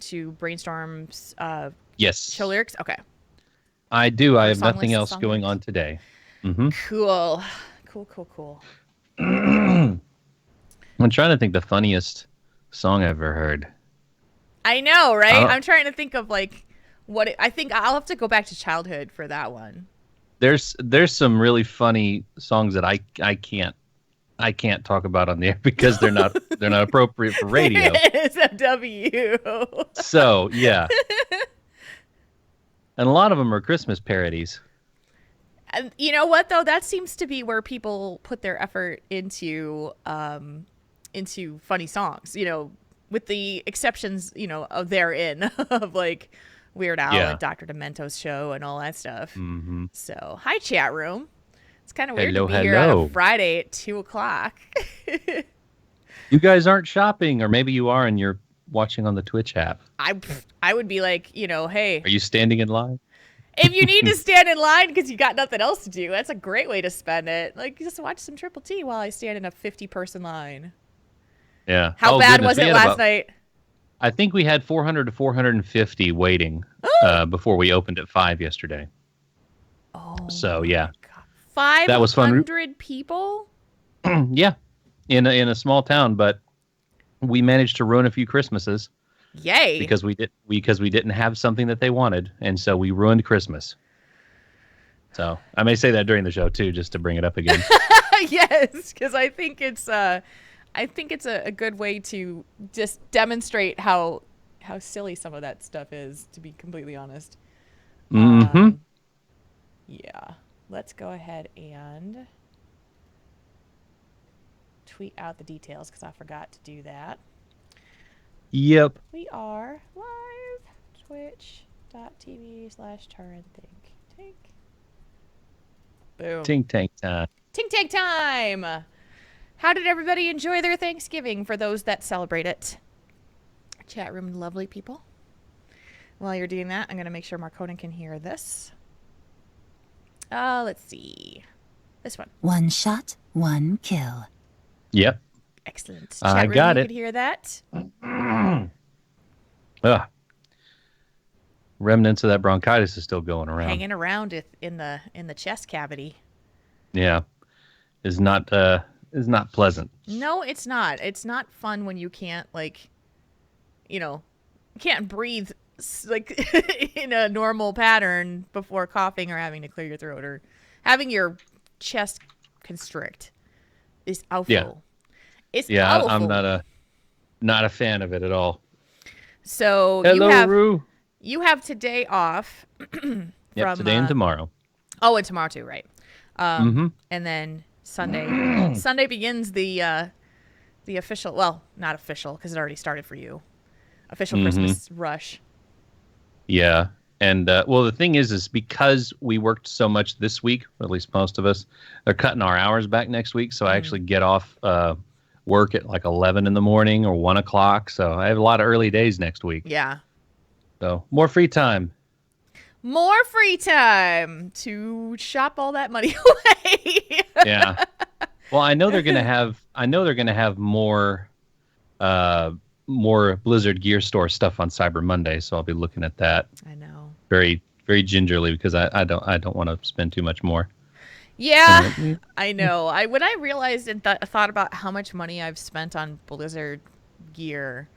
to Brainstorm's show Yes, lyrics? Okay. I do. I Or have song nothing list, else song going lyrics. on today. Hmm. Cool. Cool. I'm trying to think the funniest song I've ever heard. I know, I right? don't, I'm trying to think of like I think I'll have to go back to childhood for that one. there's some really funny songs that I can't talk about on the air because they're not appropriate for radio. It's a W. So yeah, and a lot of them are Christmas parodies. And you know what though? That seems to be where people put their effort into funny songs. With the exceptions, of therein of like Weird Al Yeah. and Dr. Demento's show and all that stuff. Hmm. So, hi chat room. It's kind of weird to Hello, be here on a hello. Friday at 2 o'clock. You guys aren't shopping, or maybe you are and you're watching on the Twitch app. I would be like, hey, Are you standing in line? if you need to stand in line because you got nothing else to do, that's a great way to spend it. Like, just watch some Triple T while I stand in a 50-person line. Yeah. How Oh bad goodness, was we it had last about. night? I think we had 400 to 450 waiting before we opened at 5 yesterday. Oh So my yeah, god. that was fun. 500 people? Yeah, in a small town, but we managed to ruin a few Christmases Yay. because we didn't have something that they wanted, and so we ruined Christmas. So I may say that during the show too, just to bring it up again. Yes, because I think it's a good way to just demonstrate how silly some of that stuff is, to be completely honest. Hmm. Yeah. Let's go ahead and tweet out the details because I forgot to do that. Yep. We are live. Twitch.tv/Tauren Think. Tink. Boom. Tink tank time. Tink Tank time. How did everybody enjoy their Thanksgiving for those that celebrate it? Chat room, lovely people. While you're doing that, I'm going to make sure Marconin can hear this. Let's see. This one. One shot, one kill. Yep. Excellent. I Chat room, got you it. can hear that. Ugh. Remnants of that bronchitis is still going around. Hanging around in the chest cavity. Yeah, is not pleasant. No, it's not. It's not fun when you can't can't breathe like in a normal pattern before coughing or having to clear your throat or having your chest constrict. Is awful. Yeah. It's Yeah, awful. I'm not a fan of it at all. So Hello, Rue. you have today off Yep, from today and tomorrow. Oh, and tomorrow too, right? And then Sunday begins the official, well, not official because it already started for you. Official Christmas rush. Yeah, and well, the thing is because we worked so much this week, or at least most of us, they're cutting our hours back next week, so I actually get off work at like 11 in the morning or 1 o'clock. So I have a lot of early days next week. Yeah. So more free time. More free time to shop all that money away. Yeah. Well, I know they're gonna have more Blizzard Gear Store stuff on Cyber Monday, so I'll be looking at that I know. very, very gingerly because I don't want to spend too much more. Yeah, I know. When I realized and thought about how much money I've spent on Blizzard gear,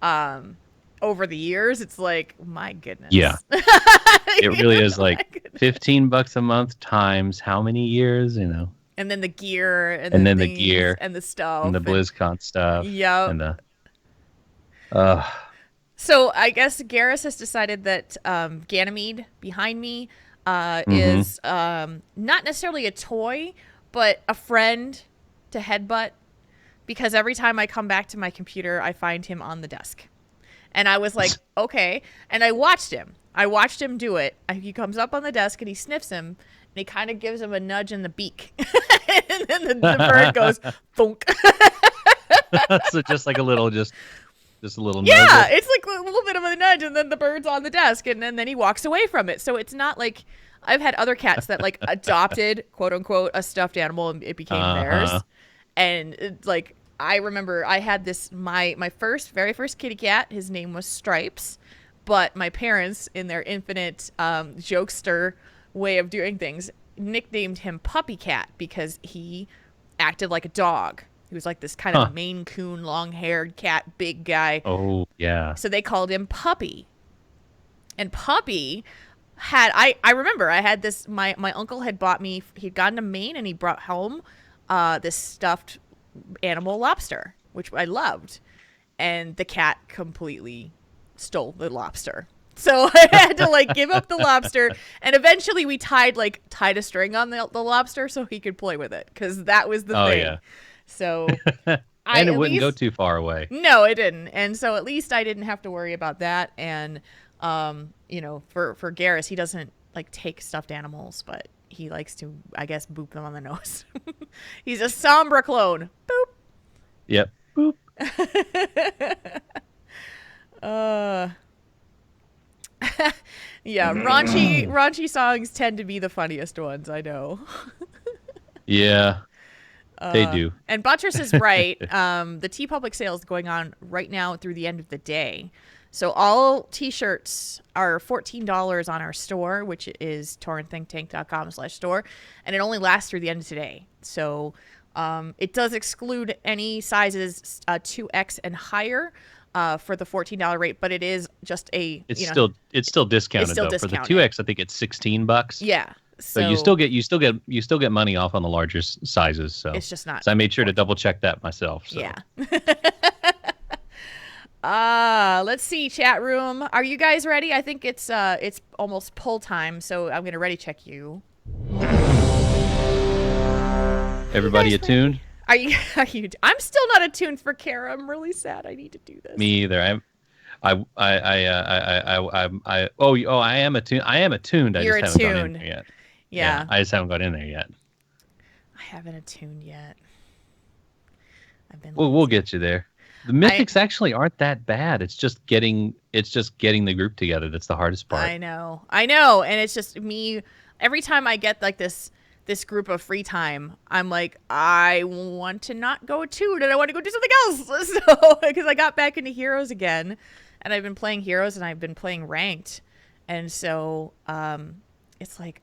over the years, it's like, my goodness. Yeah. It really is Oh, like $15 a month times how many years, and then the gear, and then the gear, and the stuff, and the BlizzCon stuff, Yep. and the. So I guess Garrus has decided that Ganymede behind me is not necessarily a toy, but a friend to headbutt, because every time I come back to my computer, I find him on the desk. And I was like, okay. And I watched him. Do it. He comes up on the desk and he sniffs him, and he kind of gives him a nudge in the beak. And then the bird goes, thunk. So just like a little nudge. Yeah, it's like a little bit of a nudge, and then the bird's on the desk, and then he walks away from it. So it's not like I've had other cats that like adopted, quote unquote, a stuffed animal and it became theirs. And it's like I remember I had this my very first kitty cat. His name was Stripes, but my parents, in their infinite jokester way of doing things, nicknamed him Puppy Cat because he acted like a dog. He was like this kind of Maine Coon, long-haired cat, big guy. Oh, yeah. So they called him Puppy. And Puppy had, I remember I had this, my uncle had bought me, he'd gone to Maine and he brought home this stuffed animal lobster, which I loved. And the cat completely stole the lobster. So I had to like give up the lobster, and eventually we tied a string on the lobster so he could play with it, because that was the thing. Yeah. So and it wouldn't go too far away. No, it didn't. And so at least I didn't have to worry about that. And you know, for Garrus, he doesn't like take stuffed animals, but he likes to, I guess, boop them on the nose. He's a Sombra clone. Boop. Yep. Boop. Yeah, raunchy songs tend to be the funniest ones, I know. Yeah, they do. And Buttress is right. The TeePublic sale is going on right now through the end of the day. So all T-shirts are $14 on our store, which is taurenThinkTank.com/store, and it only lasts through the end of today. So it does exclude any sizes 2X and higher for the $14 rate, but it is just it's still discounted still though. discounted. For the 2X, I think it's $16. Yeah. So you still get money off on the larger sizes. So it's just not. So I made sure to double check that myself. So. Yeah. Let's see, chat room. Are you guys ready? I think it's almost pull time, so I'm gonna ready check you. Everybody attuned? Are you? I'm still not attuned for Kara. I'm really sad. I need to do this. Me either. I am attuned. I am attuned. You're I just haven't gone in attuned. there yet. Yeah. I just haven't got in there yet. I haven't attuned yet. We'll get you there. The mythics actually aren't that bad. It's just getting the group together that's the hardest part. I know, and it's just me. Every time I get like this group of free time, I'm like, I want to not go attune, and I want to go do something else. So because I got back into Heroes again, and I've been playing Heroes, and I've been playing Ranked, and so it's like,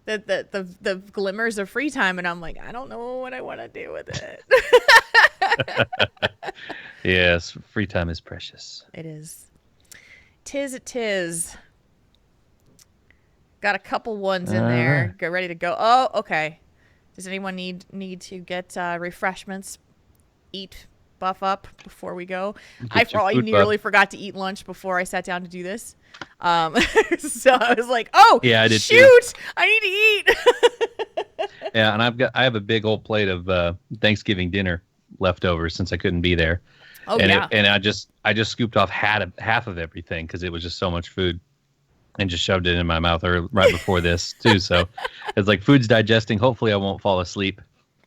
the glimmers of free time, and I'm like, I don't know what I want to do with it. Yes, free time is precious. It is. Tis. Got a couple ones in there. Get ready to go. Oh, okay. Does anyone need to get refreshments? Eat, buff up before we go. I nearly forgot to eat lunch before I sat down to do this. So I was like, oh, yeah, I did shoot, too. I need to eat. Yeah, and I have a big old plate of Thanksgiving dinner leftovers since I couldn't be there. Oh, and yeah. I just scooped off half of everything because it was just so much food, and just shoved it in my mouth right before this too. So it's like food's digesting. Hopefully I won't fall asleep.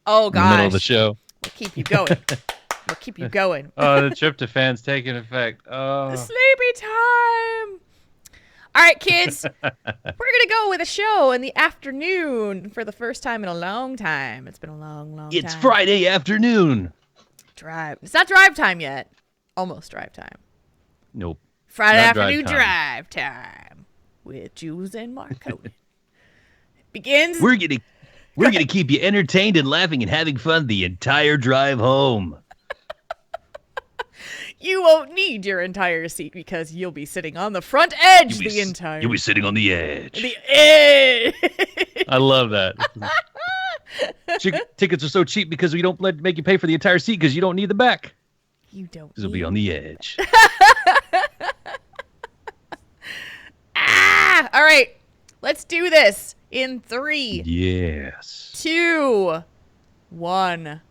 Oh gosh. In the middle of the show. We'll keep you going. Oh, the tryptophan's taking effect. Oh. Sleepy time. All right, kids. We're going to go with a show in the afternoon for the first time in a long time. It's been a long time. It's Friday afternoon. Drive. It's not drive time yet. Almost drive time. Nope. Friday afternoon drive time with Jules and Marconi. Begins. We're gonna keep you entertained and laughing and having fun the entire drive home. You won't need your entire seat because you'll be sitting on the front edge You'll be sitting on the edge. The edge. I love that. Tickets are so cheap because we don't make you pay for the entire seat because you don't need the back. You don't. Because it'll be on the edge. All right. Let's do this in 3. Yes. 2, 1.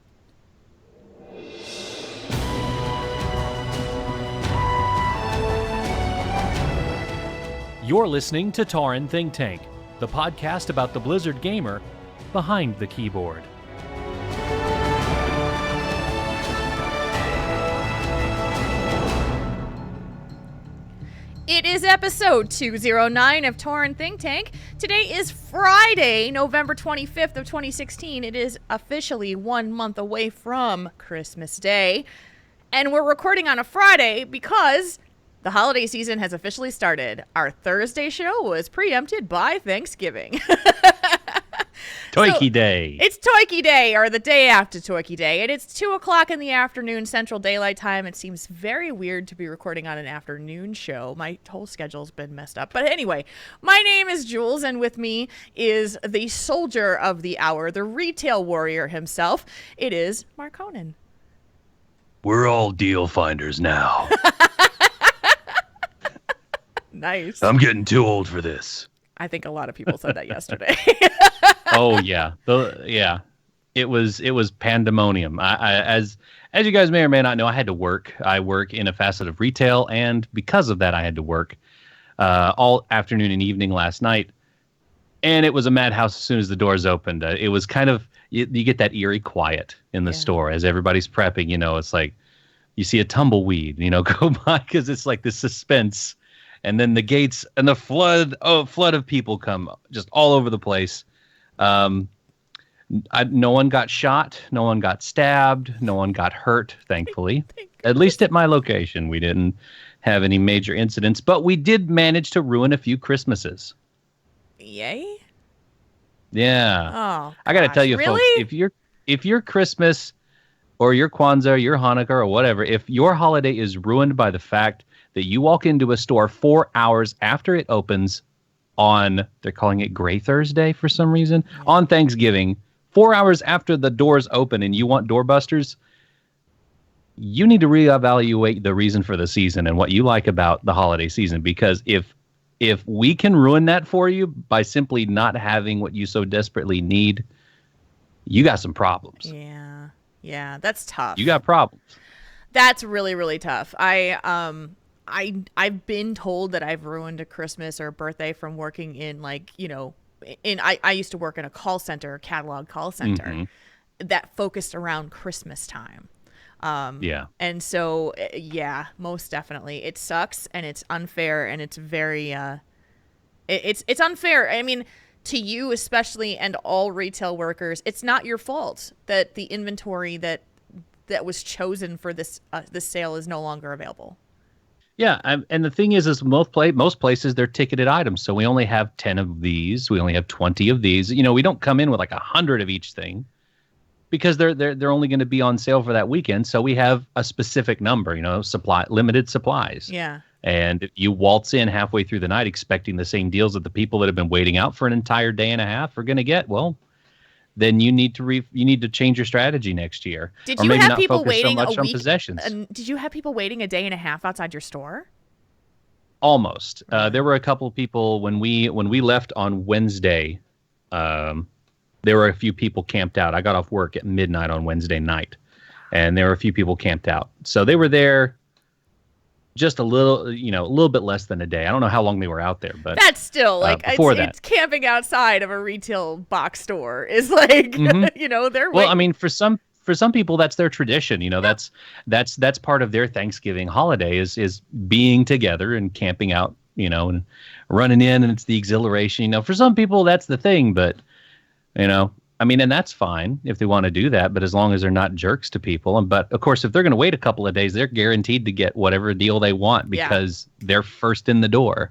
You're listening to Tauren Think Tank, the podcast about the Blizzard gamer behind the keyboard. It is episode 209 of Tauren Think Tank. Today is Friday, November 25th of 2016. It is officially 1 month away from Christmas Day. And we're recording on a Friday because the holiday season has officially started. Our Thursday show was preempted by Thanksgiving. Toiki Day. It's Toiki Day, or the day after Toiki Day, and it's 2 o'clock in the afternoon Central Daylight Time. It seems very weird to be recording on an afternoon show. My whole schedule's been messed up. But anyway, my name is Jules, and with me is the soldier of the hour, the retail warrior himself. It is Mark Honan. We're all deal finders now. Nice. I'm getting too old for this. I think a lot of people said that yesterday. Oh yeah, yeah. It was pandemonium. As you guys may or may not know, I had to work. I work in a facet of retail, and because of that, I had to work all afternoon and evening last night. And it was a madhouse as soon as the doors opened. It was kind of you get that eerie quiet in the store as everybody's prepping. You know, it's like you see a tumbleweed, go by because it's like the suspense. And then the gates and the flood of people come just all over the place. No one got shot. No one got stabbed. No one got hurt, thankfully. At least at my location, we didn't have any major incidents. But we did manage to ruin a few Christmases. Yay? Yeah. Oh, I got to tell you, really? folks, if your Christmas or your Kwanzaa, your Hanukkah, or whatever, if your holiday is ruined by the fact that you walk into a store 4 hours after it opens on, they're calling it Gray Thursday for some reason, on Thanksgiving, 4 hours after the doors open and you want doorbusters, you need to reevaluate the reason for the season and what you like about the holiday season. Because if we can ruin that for you by simply not having what you so desperately need, you got some problems. Yeah, that's tough. You got problems. That's really, really tough. I've been told that I've ruined a Christmas or a birthday from working in I used to work in a call center, a catalog call center that focused around Christmas time. And so, most definitely it sucks and it's unfair and it's very, it's unfair. I mean, to you especially and all retail workers, it's not your fault that the inventory that was chosen for this sale is no longer available. Yeah, and the thing is most places they're ticketed items, so we only have 10 of these, we only have 20 of these. We don't come in with like 100 of each thing because they're only going to be on sale for that weekend. So we have a specific number, limited supplies. Yeah. And you waltz in halfway through the night expecting the same deals that the people that have been waiting out for an entire day and a half are going to get. Well, then you need to change your strategy next year. Did you have people waiting so much a week? On possessions. Did you have people waiting a day and a half outside your store? Almost. There were a couple of people when we left on Wednesday. There were a few people camped out. I got off work at midnight on Wednesday night, and there were a few people camped out. So they were there just a little bit less than a day. I don't know how long they were out there, but that's still like it's camping outside of a retail box store is like they're well. I mean, for some people that's their tradition. That's part of their Thanksgiving holiday is being together and camping out. And running in, and it's the exhilaration. For some people that's the thing, but I mean, and that's fine if they want to do that, but as long as they're not jerks to people. But of course, if they're going to wait a couple of days, they're guaranteed to get whatever deal they want because they're first in the door.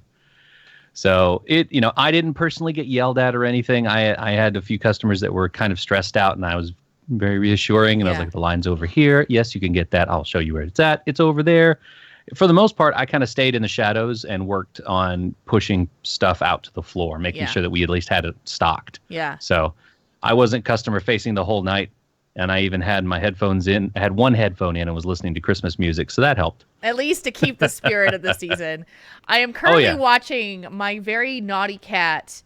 So I didn't personally get yelled at or anything. I had a few customers that were kind of stressed out, and I was very reassuring. And I was like, the line's over here. Yes, you can get that. I'll show you where it's at. It's over there. For the most part, I kind of stayed in the shadows and worked on pushing stuff out to the floor, making sure that we at least had it stocked. Yeah. So I wasn't customer facing the whole night, and I even had my headphones in. I had one headphone in and was listening to Christmas music, so that helped. At least to keep the spirit of the season. I am currently watching my very naughty cat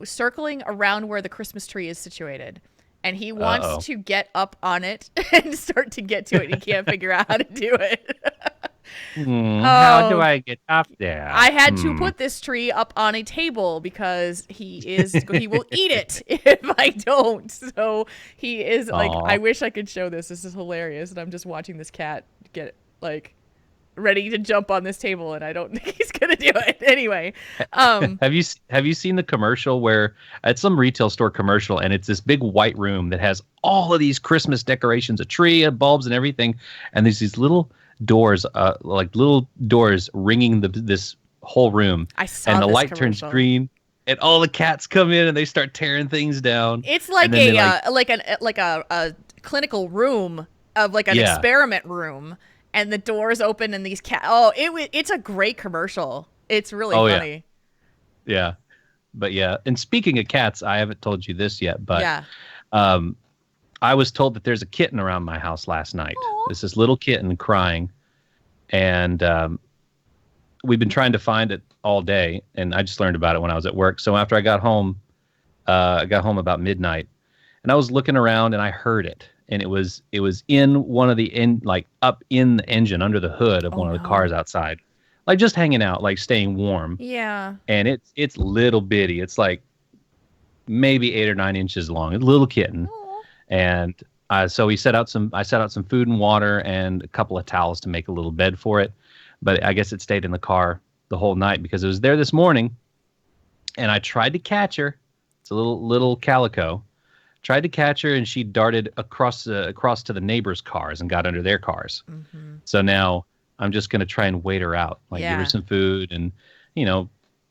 circling around where the Christmas tree is situated, and he wants to get up on it and start to get to it. He can't figure out how to do it. How do I get up there? I had to put this tree up on a table because he will eat it if I don't. So he is like, I wish I could show this. This is hilarious. And I'm just watching this cat get like ready to jump on this table, and I don't think he's gonna do it anyway. Have you seen the commercial where it's some retail store commercial, and it's this big white room that has all of these Christmas decorations, a tree, bulbs, and everything, and there's these little doors, like little doors ringing this whole room. I saw and the this light turns commercial. green, and all the cats come in and they start tearing things down. It's like And then a clinical room of like an experiment room, and the doors open and these cats. Oh, it's a great commercial. It's really funny. Yeah. But yeah, and speaking of cats, I haven't told you this yet, but Yeah. I was told that there's a kitten around my house last night. Aw. There's this little kitten crying, and we've been trying to find it all day, and I just learned about it when I was at work. So after I got home about midnight, and I was looking around, and I heard it, and it was in one of up in the engine under the hood of one of the cars outside, like just hanging out, like staying warm. Yeah. And it's little bitty. It's like maybe 8 or 9 inches long. It's a little kitten. Aw. And so I set out some food and water and a couple of towels to make a little bed for it. But I guess it stayed in the car the whole night because it was there this morning. And I tried to catch her. It's a little calico. Tried to catch her, and she darted across to the neighbors' cars and got under their cars. Mm-hmm. So now I'm just going to try and wait her out, like give her some food and,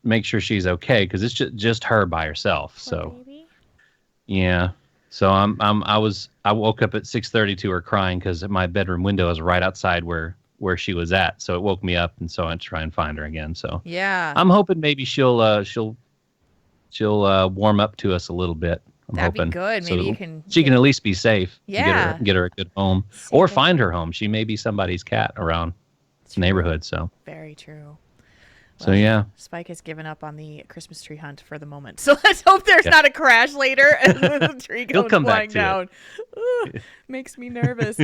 make sure she's okay, because it's just her by herself. So, yeah. So I woke up at 6:30 to her crying because my bedroom window is right outside where she was at. So it woke me up, and so I try and find her again. So yeah, I'm hoping maybe she'll warm up to us a little bit. That'd be good. Maybe she can at least be safe. Yeah. Get her a good home, or find her home. She may be somebody's cat around the neighborhood. So very true. So yeah, Spike has given up on the Christmas tree hunt for the moment. So let's hope there's not a crash later and the tree goes flying down. Ooh, makes me nervous.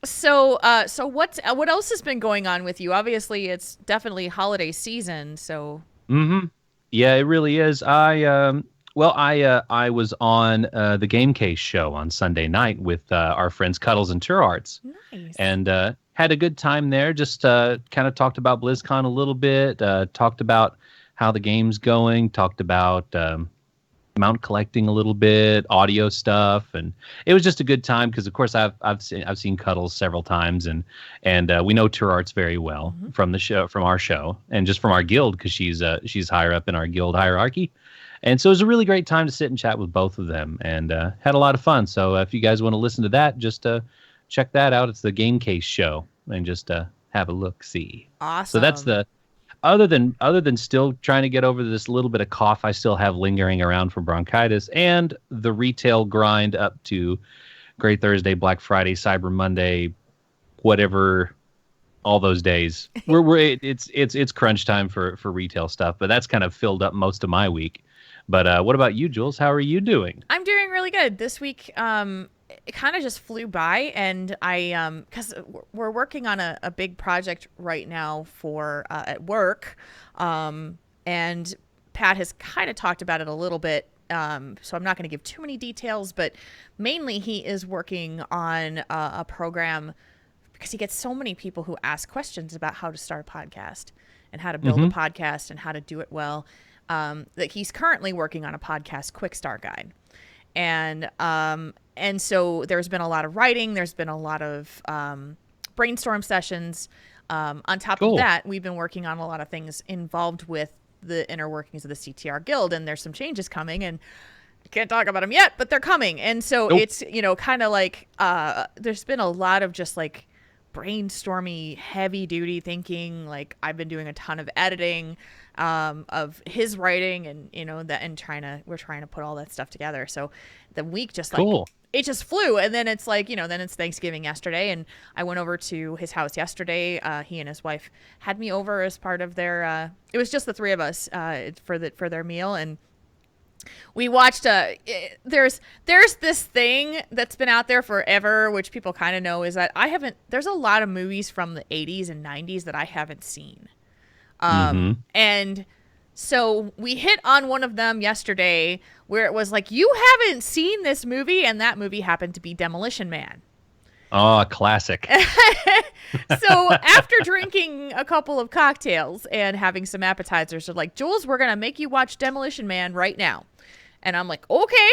So what else has been going on with you? Obviously, it's definitely holiday season. So. Mm-hmm. Yeah, it really is. I was on the Game Case show on Sunday night with our friends Cuddles and Tour Arts. Nice. And had a good time there. Just kind of talked about BlizzCon a little bit. Talked about how the game's going. Talked about mount collecting a little bit, audio stuff, and it was just a good time because, of course, I've seen Cuddles several times, and we know Tour Arts very well from our show, and just from our guild because she's higher up in our guild hierarchy. And so it was a really great time to sit and chat with both of them, and had a lot of fun. So if you guys want to listen to that, just check that out. It's the Game Case show, and just have a look-see. Awesome. So that's the other than still trying to get over this little bit of cough I still have lingering around from bronchitis, and the retail grind up to Great Thursday, Black Friday, Cyber Monday, whatever. All those days, it's crunch time for retail stuff, but that's kind of filled up most of my week. But what about you, Jules? How are you doing? I'm doing really good. This week, it kind of just flew by, and because we're working on a big project right now for at work, and Pat has kind of talked about it a little bit. So I'm not going to give too many details, but mainly he is working on a program because he gets so many people who ask questions about how to start a podcast and how to build a podcast and how to do it well. That he's currently working on a podcast quick start guide. And so there's been a lot of writing. There's been a lot of brainstorm sessions. On top of that, we've been working on a lot of things involved with the inner workings of the CTR Guild. And there's some changes coming. And I can't talk about them yet, but they're coming. And so it's, kind of like there's been a lot of just like brainstormy, heavy duty thinking. Like I've been doing a ton of editing of his writing, and we're trying to put all that stuff together. So the week just it just flew, and then it's like then it's Thanksgiving yesterday, and I went over to his house yesterday. He and his wife had me over as part of their it was just the three of us for their meal, and we watched there's this thing that's been out there forever, which people kind of know, is that there's a lot of movies from the 80s and 90s that I haven't seen. And so we hit on one of them yesterday where it was like, you haven't seen this movie, and that movie happened to be Demolition Man. Oh, classic. So after drinking a couple of cocktails and having some appetizers, they're like, Jules, we're going to make you watch Demolition Man right now. And I'm like, okay.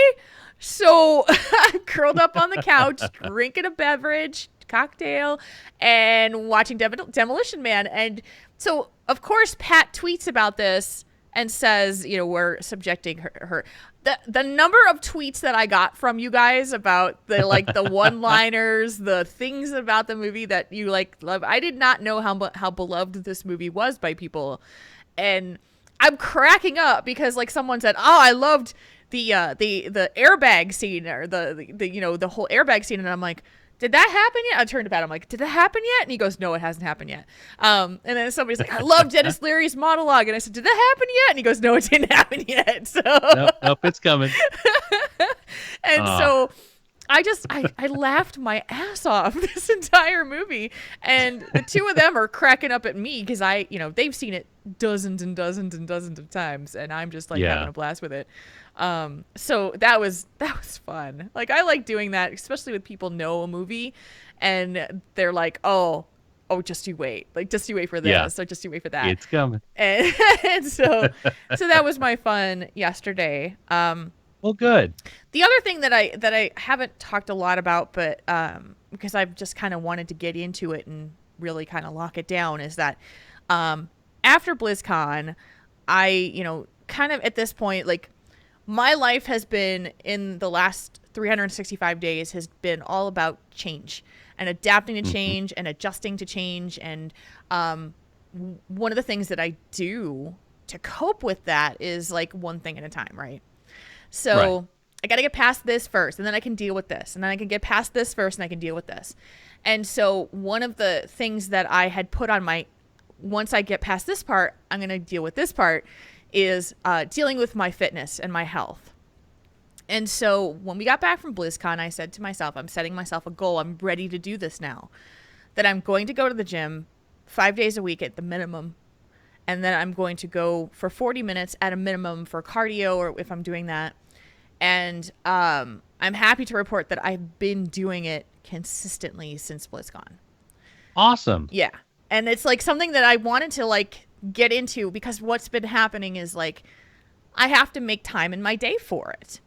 So I'm curled up on the couch, drinking a beverage, cocktail, and watching Demolition Man. And so, of course, Pat tweets about this and says, we're subjecting her. The number of tweets that I got from you guys about the one-liners, the things about the movie that you love. I did not know how beloved this movie was by people, and I'm cracking up because someone said, "Oh, I loved the airbag scene or the whole airbag scene," and I'm like, did that happen yet? I turned to Pat. I'm like, did that happen yet? And he goes, no, it hasn't happened yet. And then somebody's like, I love Dennis Leary's monologue. And I said, did that happen yet? And he goes, no, it didn't happen yet. So Nope, it's coming. And so I laughed my ass off this entire movie. And the two of them are cracking up at me because they've seen it dozens and dozens and dozens of times. And I'm just having a blast with it. So that was fun. I like doing that, especially with people know a movie and they're like, oh, just you wait. Just you wait for this or just you wait for that. It's coming. And so that was my fun yesterday. Well, good. The other thing that I haven't talked a lot about, but because I've just kind of wanted to get into it and really kind of lock it down, is that after BlizzCon, I kind of at this point, my life has been in the last 365 days has been all about change and adapting to change and adjusting to change. And one of the things that I do to cope with that is one thing at a time, right? So I got to get past this first, and then I can deal with this, and then I can get past this first, and I can deal with this. And so one of the things that I had put on once I get past this part, I'm going to deal with this part, is dealing with my fitness and my health. And so when we got back from BlizzCon, I said to myself, I'm setting myself a goal. I'm ready to do this now. That I'm going to go to the gym 5 days a week at the minimum. And then I'm going to go for 40 minutes at a minimum for cardio, or if I'm doing that. And I'm happy to report that I've been doing it consistently since BlizzCon. Awesome. Yeah. And it's something that I wanted to get into, because what's been happening is I have to make time in my day for it.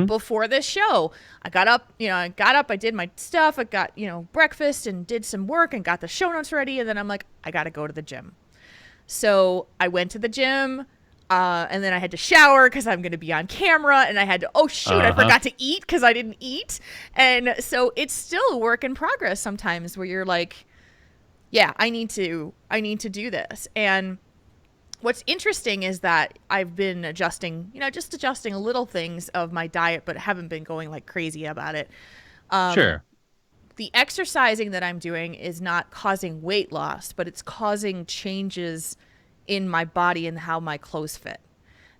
Before this show, I got up, I did my stuff. I got, breakfast and did some work and got the show notes ready. And then I'm like, I got to go to the gym. So I went to the gym and then I had to shower because I'm going to be on camera, and I had to, I forgot to eat because I didn't eat. And so it's still a work in progress sometimes where you're like, yeah, I need to do this. And what's interesting is that I've been adjusting, just adjusting little things of my diet, but haven't been going crazy about it. Sure. The exercising that I'm doing is not causing weight loss, but it's causing changes in my body and how my clothes fit.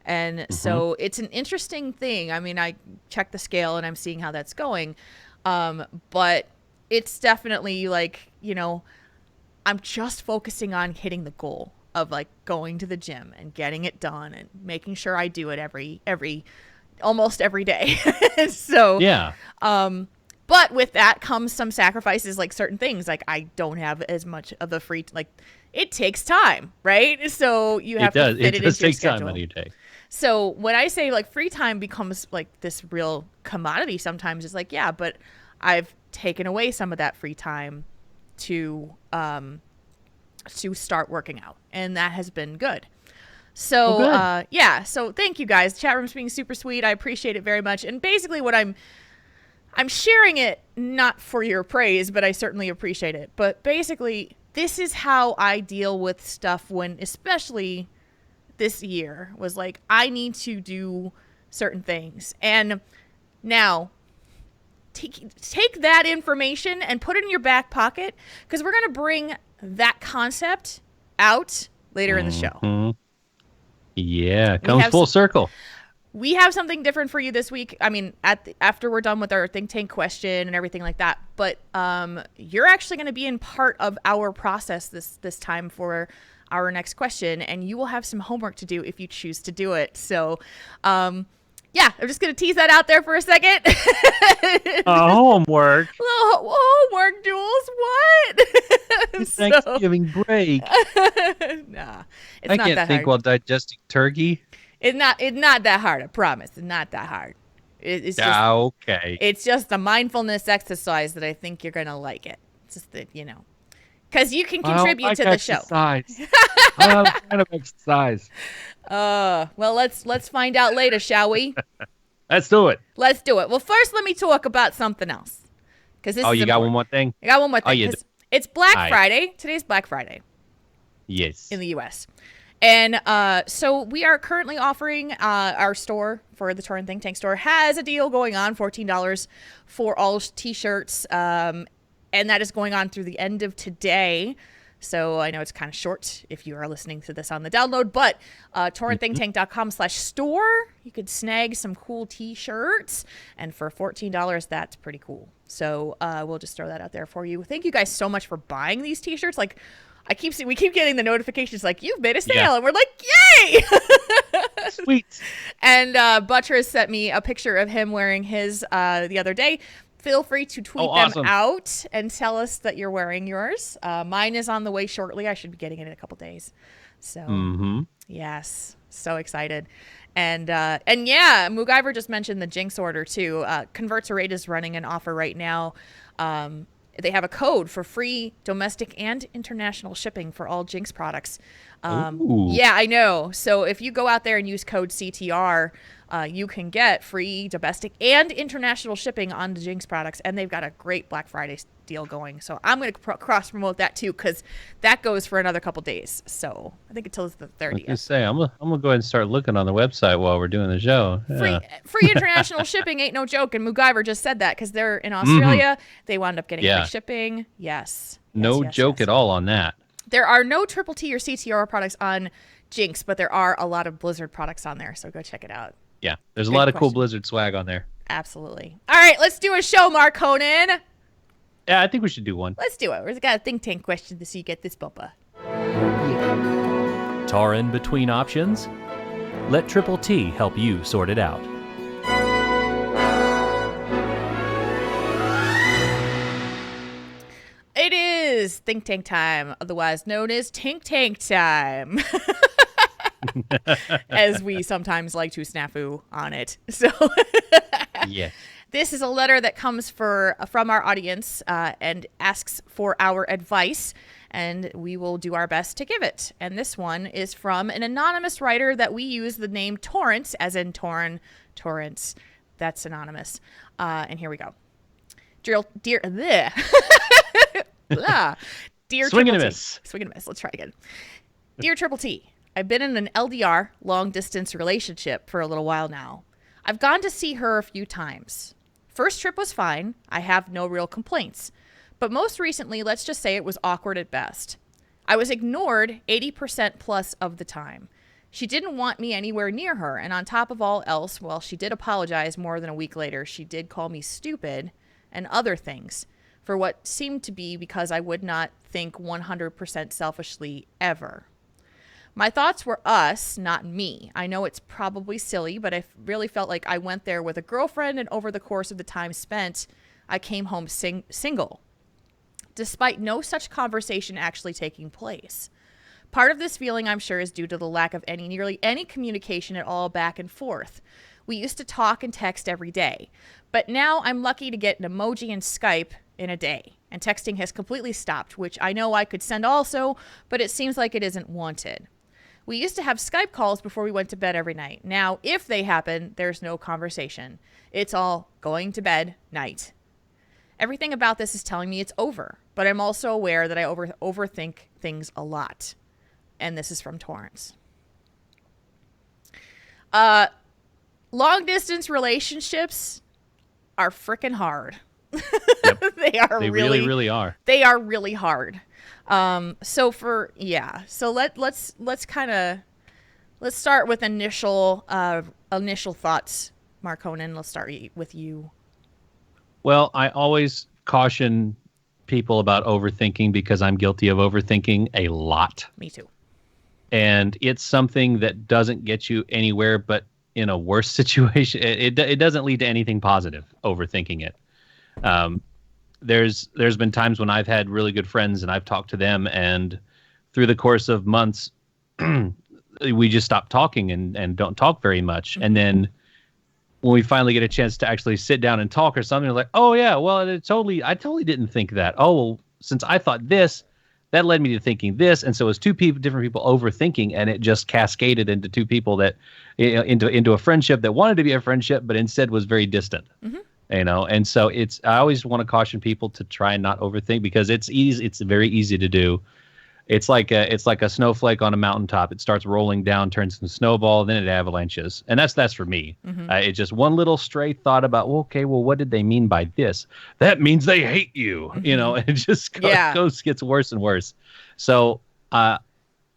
And so it's an interesting thing. I mean, I check the scale and I'm seeing how that's going. But it's definitely I'm just focusing on hitting the goal of going to the gym and getting it done and making sure I do it almost every day. So, yeah. But with that comes some sacrifices, certain things, I don't have as much of the free, it takes time, right? So you have to fit it into your schedule. It does take time out of your day. So when I say free time becomes this real commodity, sometimes it's yeah, but I've taken away some of that free time to start working out, and that has been good. So so thank you guys. The chat room's being super sweet. I appreciate it very much. And basically what I'm sharing it not for your praise, but I certainly appreciate it. But basically this is how I deal with stuff when, especially this year, was I need to do certain things. And now take that information and put it in your back pocket, because we're going to bring that concept out later in the show. Yeah, it comes full circle. We have something different for you this week. I mean, after we're done with our think tank question and everything like that. But you're actually going to be in part of our process this time for our next question, and you will have some homework to do if you choose to do it. So Yeah, I'm just going to tease that out there for a second. Homework. Little homework, Jules. What? Thanksgiving break. Nah, it's I not can't that think hard. while digesting turkey. It's not that hard. I promise. It's not that hard. It's just Okay. it's just a mindfulness exercise that I think you're gonna like it. It's just that because you can contribute to the show. I don't like kind of exercise. Well, let's find out later, shall we? Let's do it. Let's do it. Well, first let me talk about something else. Because this is You got important. one more thing? I got one more thing. you 'Cause it's Black Aye. Friday. Today's Black Friday Yes. in the U.S. And so we are currently offering our store for the Tauren Think Tank store has a deal going on, $14 for all T-shirts, and that is going on through the end of today. So I know it's kind of short if you are listening to this on the download, but torrenthinktank.com/store, you could snag some cool T-shirts, and for $14, that's pretty cool. So we'll just throw that out there for you. Thank you guys so much for buying these T-shirts. Like, we keep getting the notifications like, you've made a sale, Yeah. and we're like, yay! Sweet. And Buttress sent me a picture of him wearing his the other day. Feel free to tweet awesome. them out and tell us that you're wearing yours. Mine is on the way shortly. I should be getting it in a couple days. So, yes, so excited. And yeah, MacGyver just mentioned the Jinx order too. Convert to Rate is running an offer right now. They have a code for free domestic and international shipping for all Jinx products. Ooh. Yeah, I know. So if you go out there and use code CTR, you can get free domestic and international shipping on the Jinx products, and they've got a great Black Friday deal going. So I'm going to cross promote that too, because that goes for another couple days. So I think until the 30th. I was gonna say I'm gonna go ahead and start looking on the website while we're doing the show. Yeah. Free international shipping ain't no joke, and MacGyver just said that because they're in Australia. They wound up getting free shipping. Yes. No joke at all on that. There are no Triple T or CTR products on Jinx, but there are a lot of Blizzard products on there, so go check it out. Yeah, there's a Good lot of cool question. Blizzard swag on there. Absolutely. All right, let's do a show, Mark Conan. Yeah, I think we should do one. Let's do it. We've got a think tank question to see you get this bumper. Tauren between options? Let Triple T help you sort it out. It is think tank time, otherwise known as Tink Tank time. As we sometimes like to snafu on it. So Yeah. this is a letter that comes from our audience and asks for our advice, and we will do our best to give it. And this one is from an anonymous writer that we use the name Torrance, as in Torrance. That's anonymous. And here we go. Dear Swing and a Triple T. miss. Swing and a miss. Let's try again. Dear Triple T, I've been in an LDR, long distance relationship, for a little while now. I've gone to see her a few times. First trip was fine. I have no real complaints. But most recently, let's just say it was awkward at best. I was ignored 80% plus of the time. She didn't want me anywhere near her, and on top of all else, well, she did apologize more than a week later. She did call me stupid and other things for what seemed to be because I would not think 100% selfishly ever. My thoughts were us, not me. I know it's probably silly, but I really felt like I went there with a girlfriend, and over the course of the time spent, I came home single, despite no such conversation actually taking place. Part of this feeling, I'm sure, is due to the lack of nearly any communication at all back and forth. We used to talk and text every day, but now I'm lucky to get an emoji and Skype in a day, and texting has completely stopped, which I know I could send also, but it seems like it isn't wanted. We used to have Skype calls before we went to bed every night. Now, if they happen, there's no conversation. It's all going to bed, night. Everything about this is telling me it's over, but I'm also aware that I overthink things a lot. And this is from Torrance. Long distance relationships are freaking hard. Yep. They really are. They are really hard. So let's start with initial thoughts. Mark Conan, let's start with you. Well, I always caution people about overthinking because I'm guilty of overthinking a lot. Me too. And it's something that doesn't get you anywhere, but in a worse situation. It doesn't lead to anything positive, overthinking it. There's been times when I've had really good friends and I've talked to them, and through the course of months, we just stop talking and don't talk very much. And then when we finally get a chance to actually sit down and talk or something, we're like, oh yeah, well, I totally didn't think that. Oh, well, since I thought this, that led me to thinking this. And so it was different people overthinking, and it just cascaded into two people that into a friendship that wanted to be a friendship, but instead was very distant. And so I always want to caution people to try and not overthink, because it's easy. It's very easy to do. It's like a snowflake on a mountaintop. It starts rolling down, turns into a snowball, then it avalanches. And that's for me. It's just one little stray thought about, well, okay, well, what did they mean by this? That means they hate you, and it just gets worse and worse. So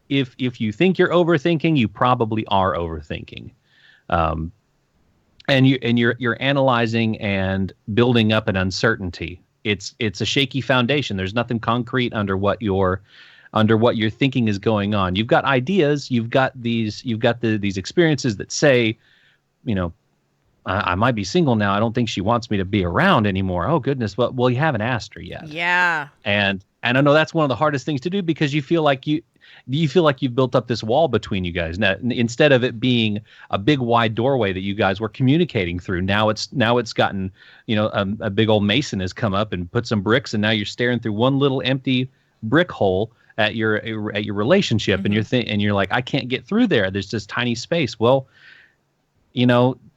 if you think you're overthinking, you probably are overthinking. And you're analyzing and building up an uncertainty. It's a shaky foundation. There's nothing concrete under what your thinking is going on. You've got ideas, you've got these experiences that say, I might be single now. I don't think she wants me to be around anymore. Oh goodness. Well, you haven't asked her yet. Yeah. And I know that's one of the hardest things to do, because you feel like you've built up this wall between you guys. Now, instead of it being a big wide doorway that you guys were communicating through, now it's gotten, a big old mason has come up and put some bricks, and now you're staring through one little empty brick hole at your relationship, and you're like, I can't get through there. There's this tiny space. Well,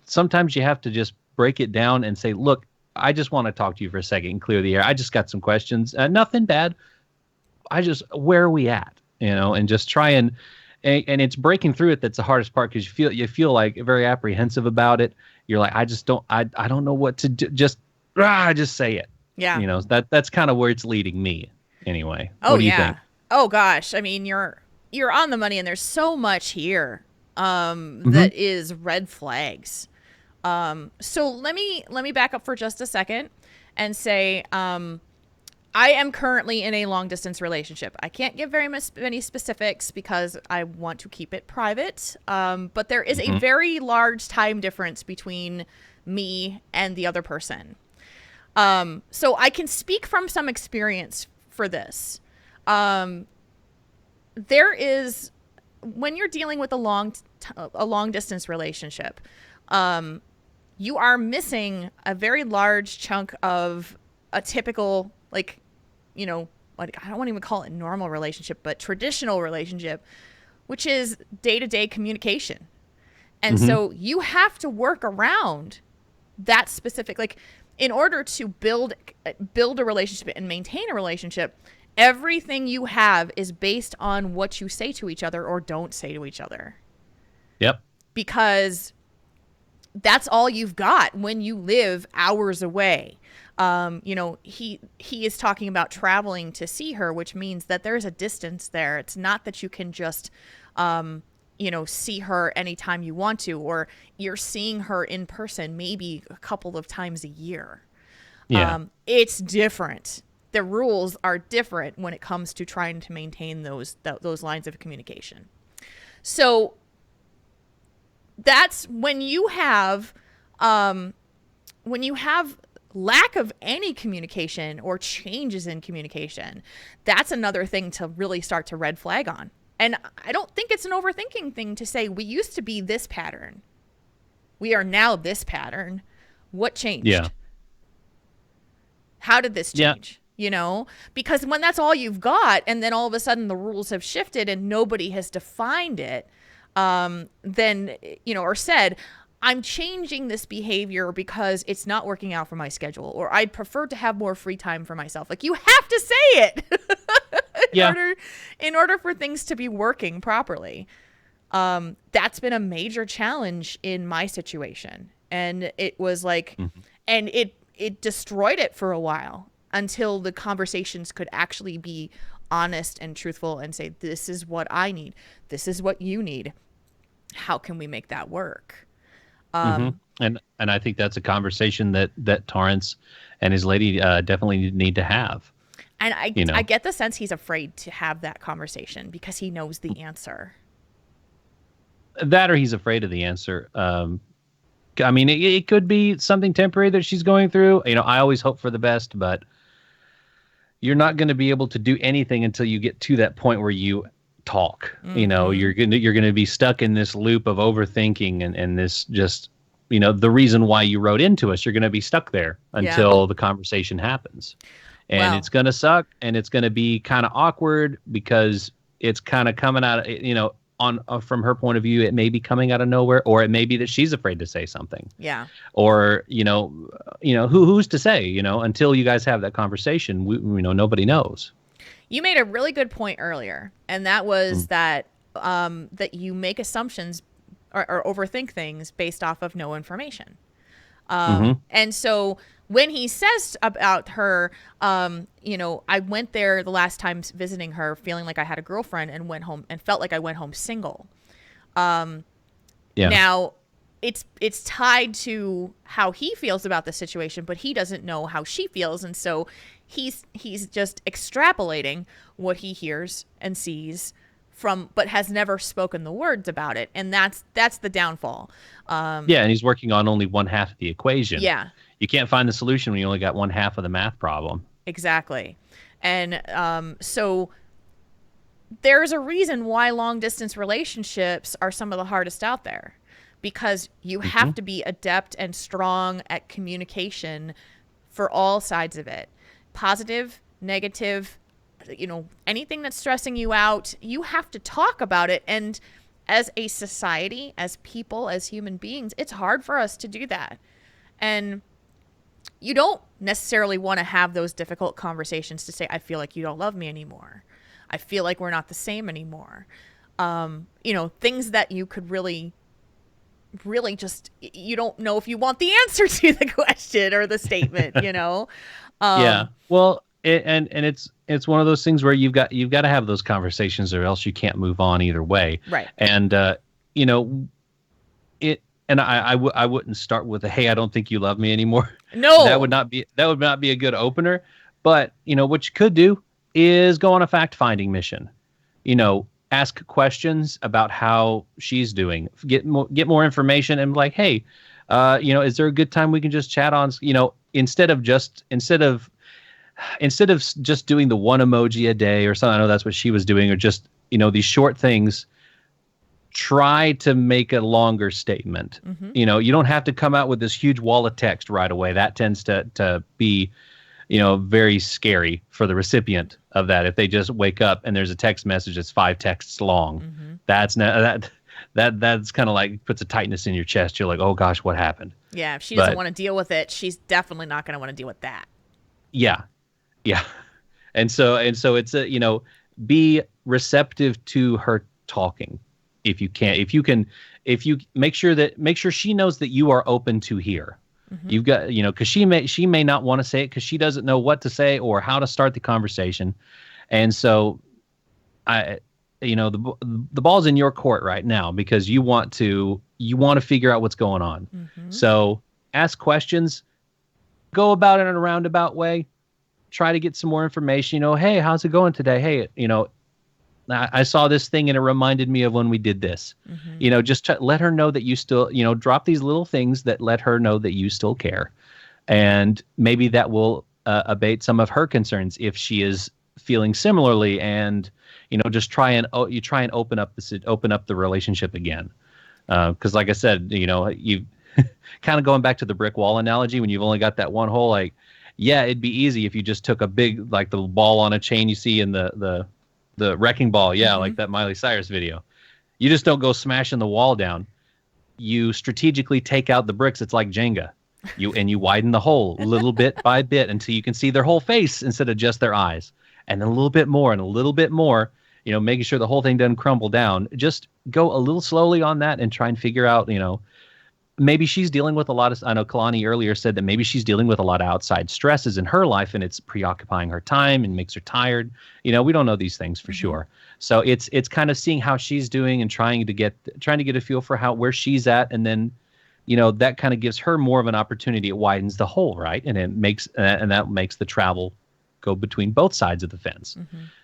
sometimes you have to just break it down and say, look, I just want to talk to you for a second and clear the air. I just got some questions. Nothing bad. Where are we at? And just try and it's breaking through it that's the hardest part, because you feel like very apprehensive about it. You're like, I don't know what to do. Just say it. Yeah. That's kind of where it's leading me anyway. Oh, what do you think? Oh gosh. I mean, you're on the money, and there's so much here that is red flags. So let me back up for just a second and say, I am currently in a long distance relationship. I can't give very many specifics because I want to keep it private. But there is a very large time difference between me and the other person. So I can speak from some experience for this. There is, when you're dealing with a long distance relationship, you are missing a very large chunk of a typical, I don't want to even call it normal relationship, but traditional relationship, which is day-to-day communication. And so you have to work around that specific, in order to build a relationship and maintain a relationship, everything you have is based on what you say to each other or don't say to each other. Yep. Because that's all you've got when you live hours away. He is talking about traveling to see her, which means that there's a distance there. It's not that you can just, see her anytime you want to, or you're seeing her in person maybe a couple of times a year. Yeah. It's different. The rules are different when it comes to trying to maintain those lines of communication. So that's when you have lack of any communication or changes in communication. That's another thing to really start to red flag on. And I don't think it's an overthinking thing to say, we used to be this pattern. We are now this pattern. What changed? Yeah. How did this change? Because when that's all you've got, and then all of a sudden the rules have shifted and nobody has defined it, then, or said, I'm changing this behavior because it's not working out for my schedule, or I'd prefer to have more free time for myself. You have to say it in order for things to be working properly. That's been a major challenge in my situation. And it was and it destroyed it for a while until the conversations could actually be honest and truthful and say, this is what I need. This is what you need. How can we make that work? And I think that's a conversation that Torrance and his lady definitely need to have. And I get the sense he's afraid to have that conversation because he knows the answer. that or he's afraid of the answer. I mean, it could be something temporary that she's going through. I always hope for the best, but you're not going to be able to do anything until you get to that point where you talk. You're going to be stuck in this loop of overthinking and this just, the reason why you wrote into us, you're going to be stuck there until the conversation happens. And it's going to suck, and it's going to be kind of awkward because it's kind of coming out of, from her point of view, it may be coming out of nowhere, or it may be that she's afraid to say something. Yeah. Or, who's to say, until you guys have that conversation, nobody knows. You made a really good point earlier, and that was that you make assumptions or overthink things based off of no information. And so when he says about her, I went there the last time visiting her feeling like I had a girlfriend and went home and felt like I went home single. Now it's tied to how he feels about the situation, but he doesn't know how she feels. And so he's just extrapolating what he hears and sees but has never spoken the words about it. And that's the downfall. And he's working on only one half of the equation. Yeah. You can't find the solution when you only got one half of the math problem. Exactly. And so there's a reason why long distance relationships are some of the hardest out there, because you have to be adept and strong at communication for all sides of it. Positive, negative, anything that's stressing you out, you have to talk about it. And as a society, as people, as human beings, it's hard for us to do that. And you don't necessarily want to have those difficult conversations to say, I feel like you don't love me anymore. I feel like we're not the same anymore. Things that you could really just, you don't know if you want the answer to the question or the statement, Yeah. Well, it's one of those things where you've got to have those conversations, or else you can't move on either way. Right. And and I wouldn't start with hey, I don't think you love me anymore. No, that would not be a good opener. But what you could do is go on a fact finding mission. Ask questions about how she's doing. Get more information, and like, hey, is there a good time we can just chat on? Instead of just doing the one emoji a day or something. I know that's what she was doing, or just these short things. Try to make a longer statement. You don't have to come out with this huge wall of text right away. That tends to be, very scary for the recipient of that. If they just wake up and there's a text message that's 5 texts long, that's kind of like puts a tightness in your chest. You're like, oh gosh, what happened? Yeah, if she doesn't want to deal with it, she's definitely not going to want to deal with that. Yeah. And so it's be receptive to her talking. If you make sure she knows that you are open to hear. You've got, because she may not want to say it because she doesn't know what to say or how to start the conversation. And so the ball's in your court right now, because you want to figure out what's going on. So ask questions, go about it in a roundabout way, try to get some more information. Hey, how's it going today? Hey, I saw this thing and it reminded me of when we did this. Just let her know that you still, drop these little things that let her know that you still care. And maybe that will abate some of her concerns if she is feeling similarly. And, just try and open up the relationship again. Because like I said, you kind of going back to the brick wall analogy, when you've only got that one hole, like, yeah, it'd be easy if you just took a big, like the ball on a chain you see in the wrecking ball, like that Miley Cyrus video. You just don't go smashing the wall down. You strategically take out the bricks. It's like Jenga. You widen the hole little bit by bit until you can see their whole face instead of just their eyes. And then a little bit more and a little bit more, making sure the whole thing doesn't crumble down. Just go a little slowly on that and try and figure out, maybe she's dealing with a lot of, I know Kalani earlier said that maybe she's dealing with a lot of outside stresses in her life, and it's preoccupying her time and makes her tired. We don't know these things for sure. So it's kind of seeing how she's doing and trying to get a feel for where she's at. And then, that kind of gives her more of an opportunity. It widens the hole, right? And that makes the travel go between both sides of the fence.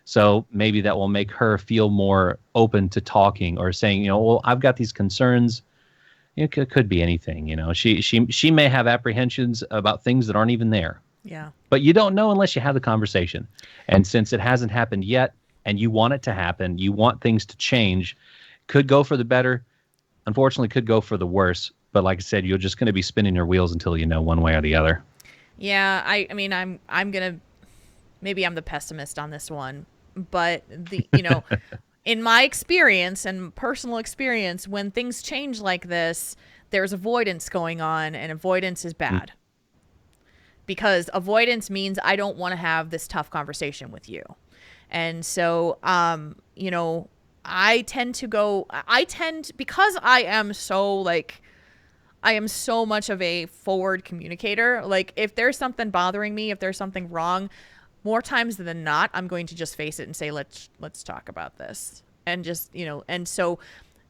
So maybe that will make her feel more open to talking or saying, well, I've got these concerns. It could be anything. She may have apprehensions about things that aren't even there. Yeah. But you don't know unless you have the conversation. And since it hasn't happened yet and you want it to happen, you want things to change, could go for the better, unfortunately could go for the worse. But like I said, you're just going to be spinning your wheels until you know one way or the other. Yeah, I mean, I'm going to, maybe I'm the pessimist on this one, but in my experience and personal experience, when things change like this, there's avoidance going on, and avoidance is bad. Because avoidance means I don't want to have this tough conversation with you. And so, because I am so much of a forward communicator. Like, if there's something bothering me, if there's something wrong, more times than not, I'm going to just face it and say, let's talk about this. And just, and so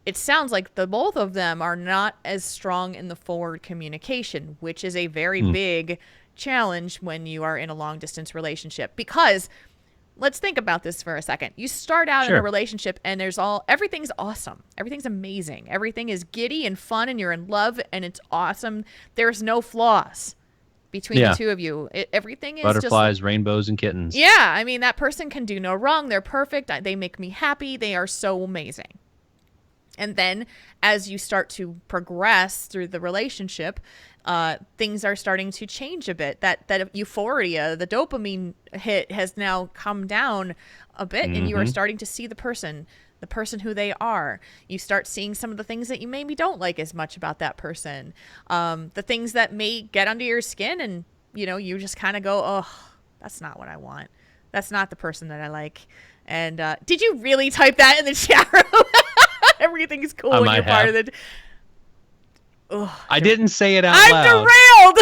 it sounds like the both of them are not as strong in the forward communication, which is a very big challenge when you are in a long distance relationship. Because let's think about this for a second. You start out in a relationship and everything's awesome. Everything's amazing. Everything is giddy and fun and you're in love and it's awesome. There's no flaws between the two of you. Everything is butterflies, rainbows, and kittens. Yeah. I mean, that person can do no wrong. They're perfect. They make me happy. They are so amazing. And then as you start to progress through the relationship, things are starting to change a bit. That euphoria, the dopamine hit has now come down a bit, and you are starting to see the person who they are. You start seeing some of the things that you maybe don't like as much about that person. The things that may get under your skin, and you just kind of go, oh, that's not what I want. That's not the person that I like. And did you really type that in the chat room? Everything's cool when you're part of the... I didn't say it out loud. I'm derailed!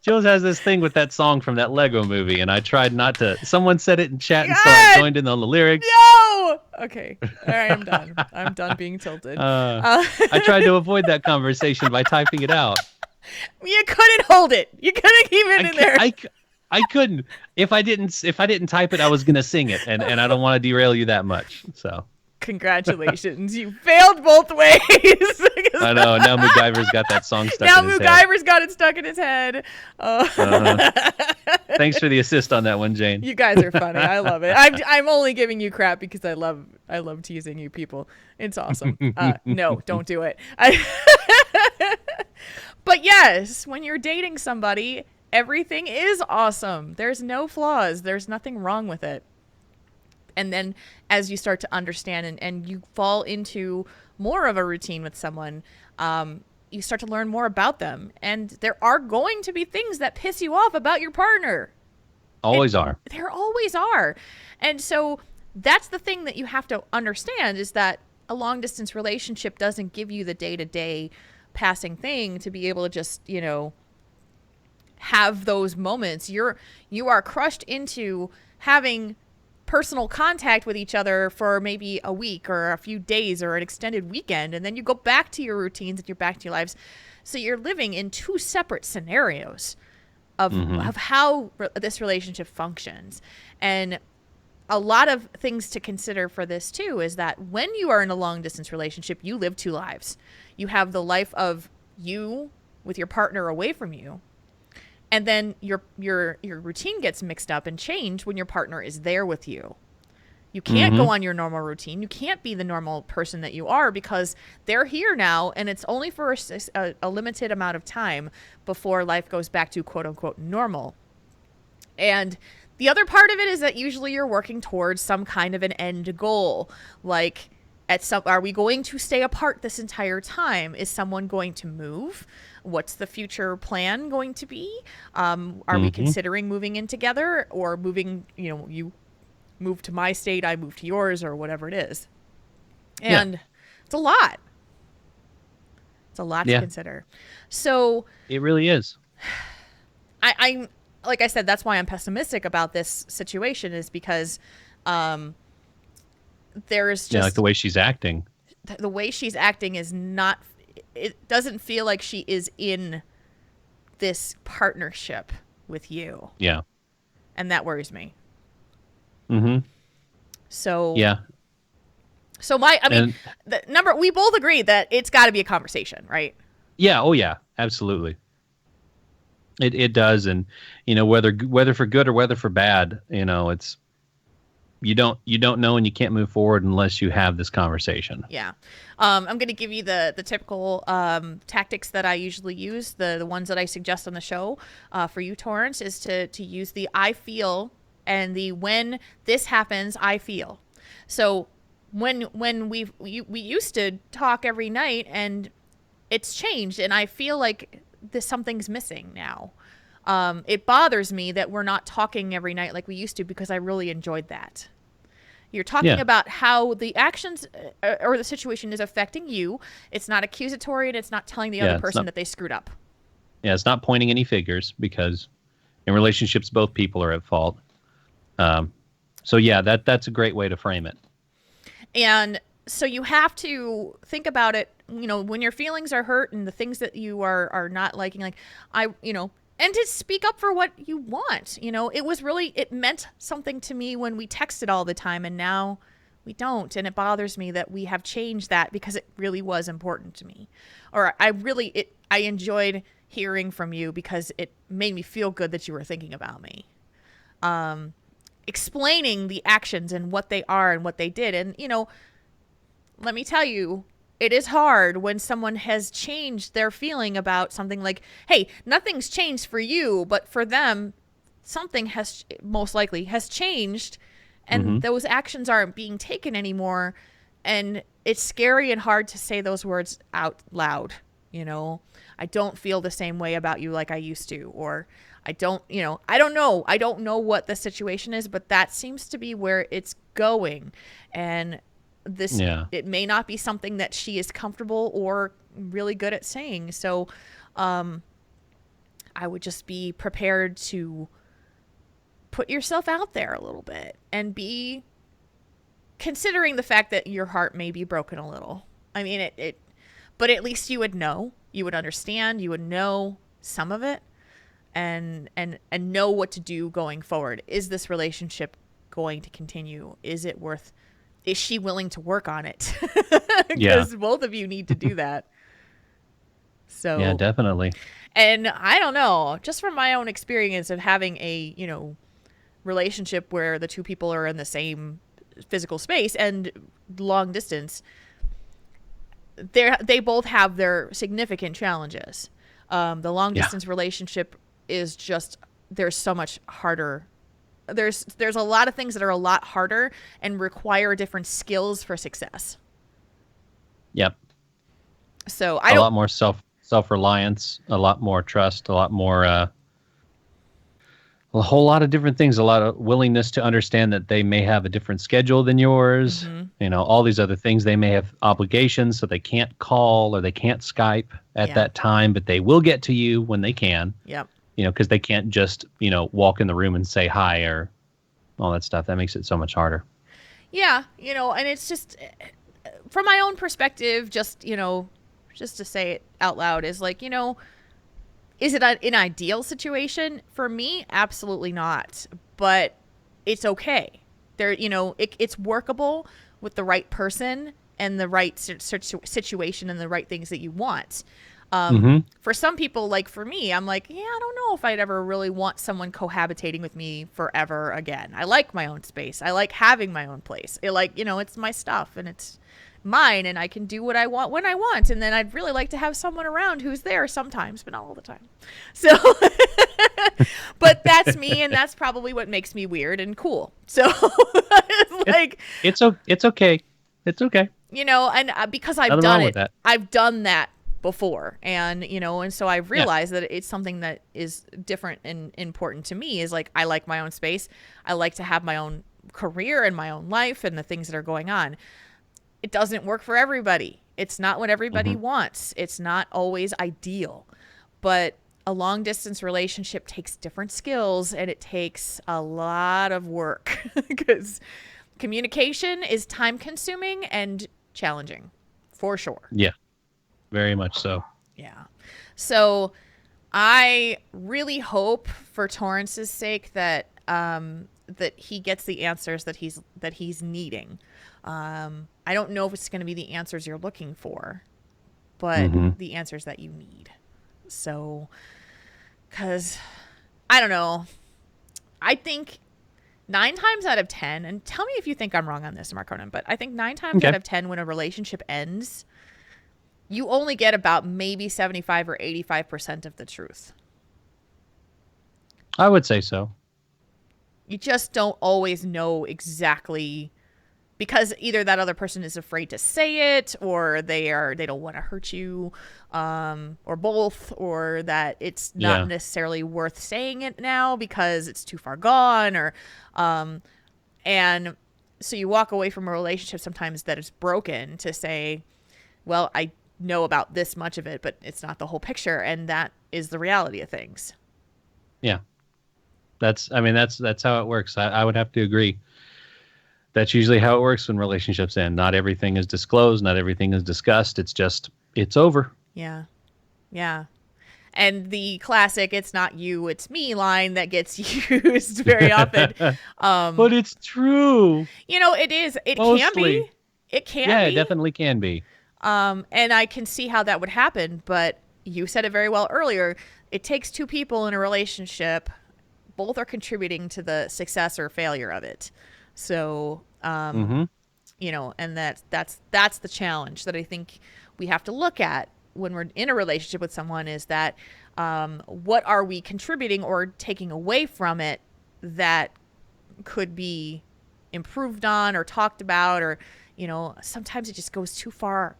Jules has this thing with that song from that Lego movie, and I tried not to... Someone said it in chat, and so I joined in on the lyrics. No! Okay. All right, I'm done. I'm done being tilted. I tried to avoid that conversation by typing it out. You couldn't hold it. You couldn't keep it in there. I couldn't. If I didn't type it, I was gonna sing it, and I don't want to derail you that much. So congratulations, you failed both ways. I know. Now MacGyver's got that song stuck in his head. Now MacGyver's got it stuck in his head. Thanks for the assist on that one, Jane. You guys are funny. I love it. I'm only giving you crap because I love teasing you people. It's awesome. No, don't do it. But yes, when you're dating somebody, everything is awesome. There's no flaws. There's nothing wrong with it. And then as you start to understand and you fall into more of a routine with someone, you start to learn more about them. And there are going to be things that piss you off about your partner. Always are. There always are. And so that's the thing that you have to understand, is that a long distance relationship doesn't give you the day-to-day passing thing to be able to just, have those moments. You are crushed into having personal contact with each other for maybe a week or a few days or an extended weekend, and then you go back to your routines and you're back to your lives. So you're living in two separate scenarios of how this relationship functions. And a lot of things to consider for this too is that when you are in a long distance relationship, you live two lives. You have the life of you with your partner away from you, and then your routine gets mixed up and changed when your partner is there with you. You can't go on your normal routine. You can't be the normal person that you are because they're here now, and it's only for a limited amount of time before life goes back to quote unquote normal. And the other part of it is that usually you're working towards some kind of an end goal. Like, are we going to stay apart this entire time? Is someone going to move? What's the future plan going to be? Are we considering moving in together, or moving, you move to my state, I move to yours, or whatever it is. And it's a lot. It's a lot to consider. So it really is. I'm like I said, that's why I'm pessimistic about this situation, is because there's just like the way she's acting. The way she's acting is not. It doesn't feel like she is in this partnership. with you. Yeah. And that worries me. Mm-hmm. So Yeah. So we both agree that it's got to be a conversation, right? Yeah. Oh, yeah. Absolutely. It does, and whether for good or whether for bad, it's you don't know, and you can't move forward unless you have this conversation. Yeah. I'm going to give you the typical tactics that I usually use, the ones that I suggest on the show for you, Torrance, is to use the I feel and the when this happens, I feel. So when we used to talk every night, and it's changed, and I feel like something's missing now. It bothers me that we're not talking every night like we used to, because I really enjoyed that. You're talking about how the actions or the situation is affecting you. It's not accusatory, and it's not telling the other person that they screwed up. Yeah, it's not pointing any fingers, because in relationships, both people are at fault. So yeah, that's a great way to frame it. And so you have to think about it, when your feelings are hurt and the things that you are not liking, like and to speak up for what you want. It meant something to me when we texted all the time, and now we don't. And it bothers me that we have changed that, because it really was important to me. Or I enjoyed hearing from you because it made me feel good that you were thinking about me. Explaining the actions and what they are and what they did. And, let me tell you, it is hard when someone has changed their feeling about something. Like, hey, nothing's changed for you, but for them, something has most likely has changed, and those actions aren't being taken anymore. And it's scary and hard to say those words out loud. I don't feel the same way about you like I used to, or I don't know. I don't know what the situation is, but that seems to be where it's going. And it may not be something that she is comfortable or really good at saying. So I would just be prepared to put yourself out there a little bit, and be considering the fact that your heart may be broken a little. I mean, but at least you would know, you would understand, you would know some of it, and know what to do going forward. Is this relationship going to continue? Is she willing to work on it? Because both of you need to do that. So yeah, definitely. And I don't know, just from my own experience of having a, relationship where the two people are in the same physical space and long distance, they both have their significant challenges. The long distance relationship is just, there's so much harder. There's a lot of things that are a lot harder and require different skills for success. Yep. So a lot more self-reliance, a lot more trust, a lot more a whole lot of different things, a lot of willingness to understand that they may have a different schedule than yours. All these other things. They may have obligations, so they can't call or they can't Skype at that time, but they will get to you when they can. Yep. Because they can't just, walk in the room and say hi or all that stuff. That makes it so much harder. Yeah, and it's just, from my own perspective, just to say it out loud, is like, is it an ideal situation? For me, absolutely not. But it's okay. It's workable with the right person and the right situation and the right things that you want. For some people, like for me, I'm like, I don't know if I'd ever really want someone cohabitating with me forever again. I like my own space. I like having my own place. It's my stuff and it's mine, and I can do what I want when I want. And then I'd really like to have someone around who's there sometimes, but not all the time. So, but that's me, and that's probably what makes me weird and cool. So it's okay. It's okay. And because I've done it, I've done that before, and and so I've realized that it's something that is different and important to me. Is like, I like my own space. I like to have my own career and my own life and the things that are going on. It doesn't work for everybody. It's not what everybody wants. It's not always ideal, but a long distance relationship takes different skills, and it takes a lot of work because communication is time consuming and challenging, for sure. Yeah. Very much so. Yeah. So I really hope, for Torrance's sake, that that he gets the answers that he's needing. I don't know if it's going to be the answers you're looking for, but the answers that you need. So, because I don't know, I think 9 times out of 10, and tell me if you think I'm wrong on this, Mark Conan, but I think 9 times out of 10, when a relationship ends, you only get about maybe 75 or 85% of the truth. I would say so. You just don't always know exactly, because either that other person is afraid to say it, or they don't want to hurt you, or both, or that it's not necessarily worth saying it now because it's too far gone, or and so you walk away from a relationship sometimes that is broken to say, well, I know about this much of it, but it's not the whole picture, and that is the reality of things. Yeah. That's how it works. I would have to agree. That's usually how it works when relationships end. Not everything is disclosed. Not everything is discussed. It's over. Yeah. Yeah. And the classic, it's not you, it's me line that gets used very often. But it's true. It is. It Mostly. Can be. It can be. Yeah, it definitely can be. And I can see how that would happen. But you said it very well earlier. It takes 2 people in a relationship. Both are contributing to the success or failure of it. So, and that's the challenge that I think we have to look at when we're in a relationship with someone, is that what are we contributing or taking away from it that could be improved on or talked about, or, sometimes it just goes too far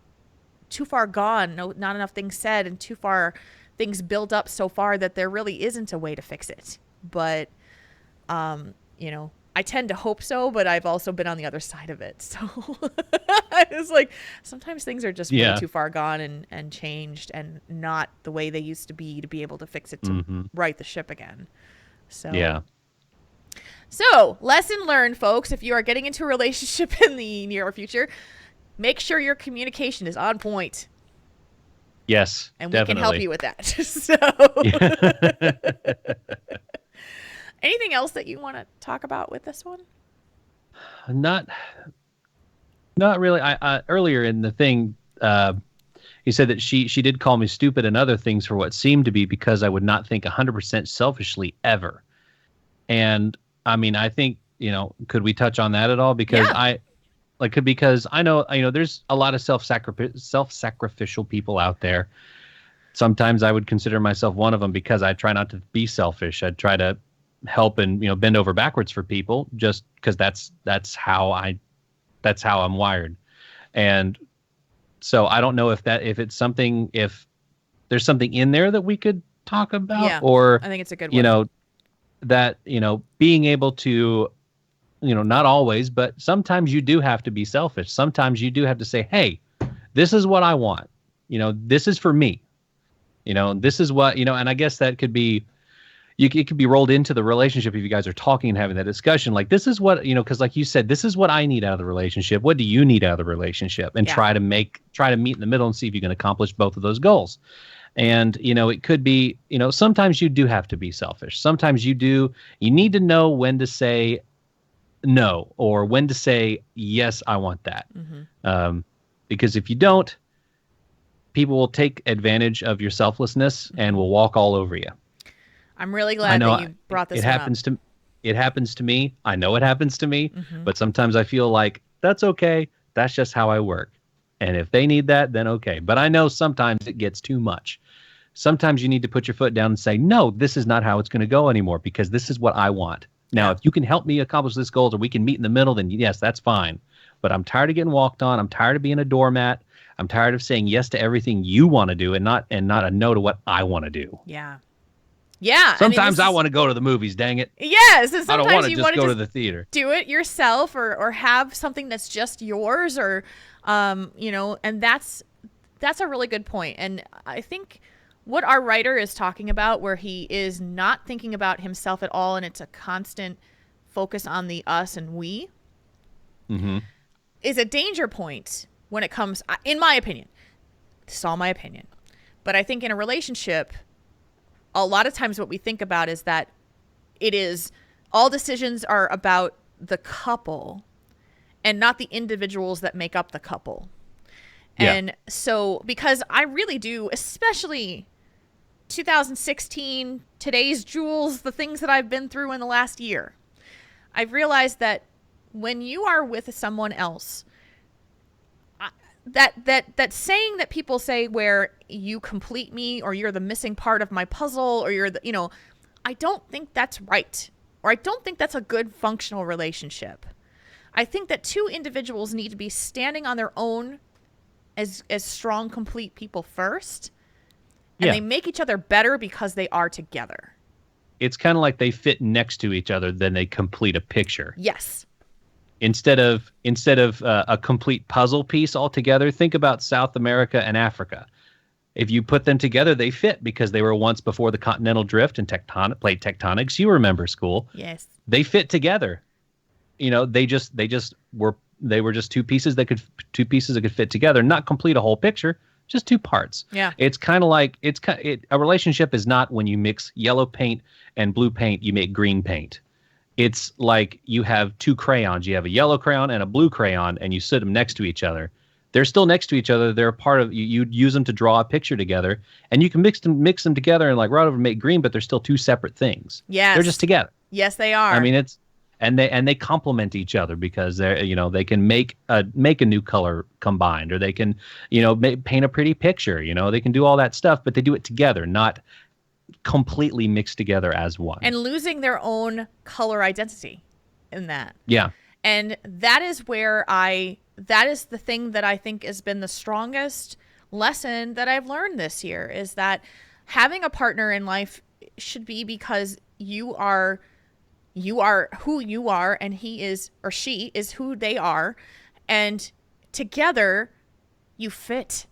gone. No, not enough things said, and too far things build up so far that there really isn't a way to fix it. But, I tend to hope so, but I've also been on the other side of it. So it's like sometimes things are just way too far gone and changed and not the way they used to be able to fix it, to right the ship again. So, yeah. So, lesson learned, folks. If you are getting into a relationship in the near future, make sure your communication is on point. Yes, and definitely. We can help you with that. So, anything else that you want to talk about with this one? Not really. I earlier in the thing, he said that she did call me stupid and other things for what seemed to be because I would not think 100% selfishly ever. And I mean, I think, could we touch on that at all? Because because I know, there's a lot of self-sacrificial people out there. Sometimes I would consider myself one of them because I try not to be selfish. I'd try to help and, bend over backwards for people just because that's how I'm wired. And so I don't know if there's something in there that we could talk about, or I think it's a good one. That, being able to, not always, but sometimes you do have to be selfish. Sometimes you do have to say, hey, this is what I want. This is for me. This is what, and I guess that could be, it could be rolled into the relationship if you guys are talking and having that discussion. Like, this is what, because like you said, this is what I need out of the relationship. What do you need out of the relationship? And try to meet in the middle and see if you can accomplish both of those goals. And, it could be, sometimes you do have to be selfish. Sometimes you need to know when to say no, or when to say, yes, I want that. Because if you don't, people will take advantage of your selflessness and will walk all over you. I'm really glad that you brought this up. It happens to me. I know it happens to me, but sometimes I feel like that's okay. That's just how I work. And if they need that, then okay. But I know sometimes it gets too much. Sometimes you need to put your foot down and say, no, this is not how it's going to go anymore, because this is what I want. Now, if you can help me accomplish this goal, or we can meet in the middle, then yes, that's fine. But I'm tired of getting walked on. I'm tired of being a doormat. I'm tired of saying yes to everything you want to do and not a no to what I want to do. Yeah. Yeah. Sometimes I want to go to the movies, dang it. Yes. And I don't want to you just go to the theater. Do it yourself, or have something that's just yours, or, and that's a really good point. And I think what our writer is talking about, where he is not thinking about himself at all, and it's a constant focus on the us and we, is a danger point when it comes, in my opinion. This is all my opinion. But I think in a relationship, a lot of times what we think about is that it is all decisions are about the couple and not the individuals that make up the couple. Yeah. And so, because I really do, especially 2016, today's Jules, the things that I've been through in the last year, I've realized that when you are with someone else, that saying that people say where you complete me or you're the missing part of my puzzle or you're the, I don't think that's right. Or I don't think that's a good functional relationship. I think that two individuals need to be standing on their own as strong, complete people first. And they make each other better because they are together. It's kind of like they fit next to each other, then they complete a picture. Yes. Instead of a complete puzzle piece altogether, think about South America and Africa. If you put them together, they fit because they were once before the continental drift and plate tectonics. You remember school. Yes. They fit together. They were just two pieces that could fit together, not complete a whole picture, just two parts. Yeah. It's kind of like a relationship is not when you mix yellow paint and blue paint, you make green paint. It's like you have two crayons. You have a yellow crayon and a blue crayon, and you sit them next to each other. They're still next to each other. They're a part of you use them to draw a picture together, and you can mix them together and like right over make green, but they're still two separate things. Yes. They're just together. Yes, they are. I mean, they complement each other because they can make a new color combined, or they can paint a pretty picture. They can do all that stuff, but they do it together, not completely mixed together as one. And losing their own color identity in that. Yeah. And that is that is the thing that I think has been the strongest lesson that I've learned this year, is that having a partner in life should be because you are who you are, and he is, or she is who they are, and together you fit.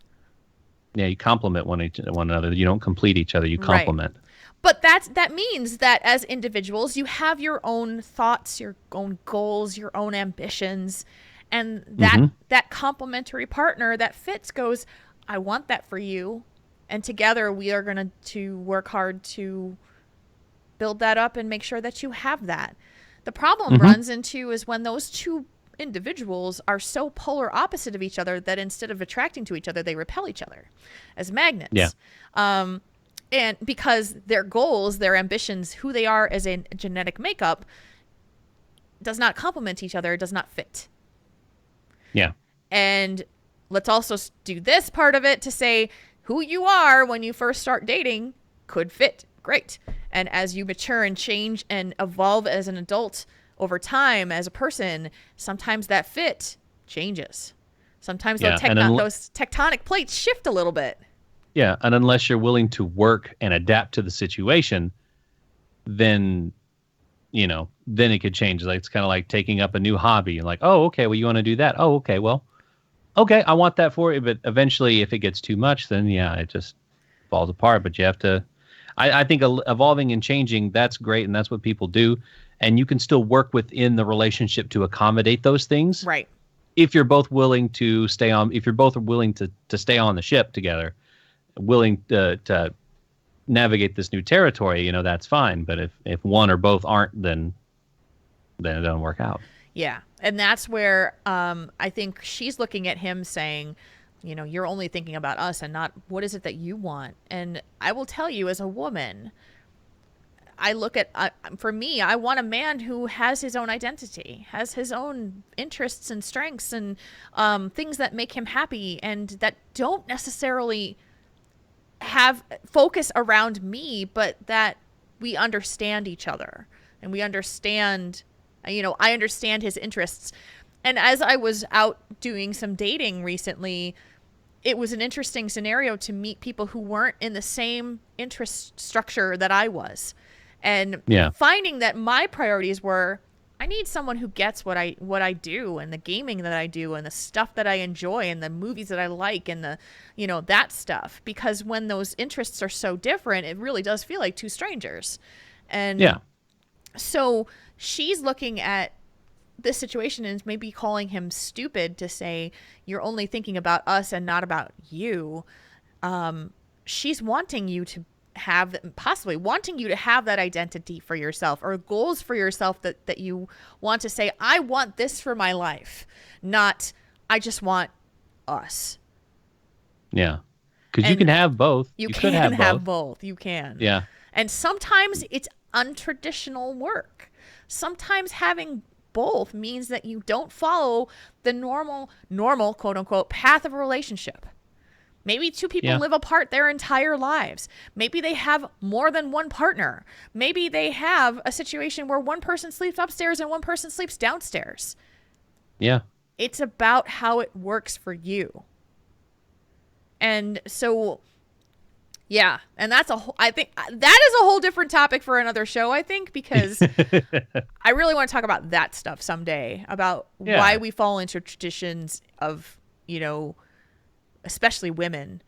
Yeah, you complement one another. You don't complete each other. You complement. Right. But that means that as individuals, you have your own thoughts, your own goals, your own ambitions, and that complementary partner that fits goes, I want that for you, and together we are going to work hard to build that up and make sure that you have that. The problem runs into is when those two individuals are so polar opposite of each other that instead of attracting to each other, they repel each other as magnets. Yeah. And because their goals, their ambitions, who they are as a genetic makeup does not complement each other, does not fit. Yeah. And let's also do this part of it to say who you are when you first start dating could fit. Great. And as you mature and change and evolve as an adult over time as a person, sometimes that fit changes. Sometimes those tectonic plates shift a little bit. Yeah, and unless you're willing to work and adapt to the situation, then it could change. Like, it's kind of like taking up a new hobby. You're like, oh, okay, well, you want to do that? Oh, okay, well, okay, I want that for you. But eventually, if it gets too much, then yeah, it just falls apart. But you have to. I think evolving and changing, that's great, and that's what people do. And you can still work within the relationship to accommodate those things. Right. If you're both willing to stay on, if you're both willing to stay on the ship together, willing to navigate this new territory, that's fine. But if one or both aren't, then it doesn't work out. Yeah. And that's where I think she's looking at him saying, you're only thinking about us and not what is it that you want. And I will tell you, as a woman, I look at, for me, I want a man who has his own identity, has his own interests and strengths and things that make him happy and that don't necessarily have focus around me, but that we understand each other and we understand, I understand his interests. And as I was out doing some dating recently, it was an interesting scenario to meet people who weren't in the same interest structure that I was. And finding that my priorities were, I need someone who gets what I do and the gaming that I do and the stuff that I enjoy and the movies that I like and the, that stuff. Because when those interests are so different, it really does feel like two strangers. And so she's looking at this situation and maybe calling him stupid to say, you're only thinking about us and not about you. She's wanting you have, possibly wanting you to have that identity for yourself, or goals for yourself that you want to say, I want this for my life, not I just want us. Yeah. Because you can have both. You could can have both. both. You can. Yeah. And sometimes it's untraditional work. Sometimes having both means that you don't follow the normal quote unquote path of a relationship. Maybe two people live apart their entire lives. Maybe they have more than one partner. Maybe they have a situation where one person sleeps upstairs and one person sleeps downstairs. Yeah. It's about how it works for you. And so, yeah, and I think that is a whole different topic for another show, I think, because I really want to talk about that stuff someday, about why we fall into traditions of, especially women.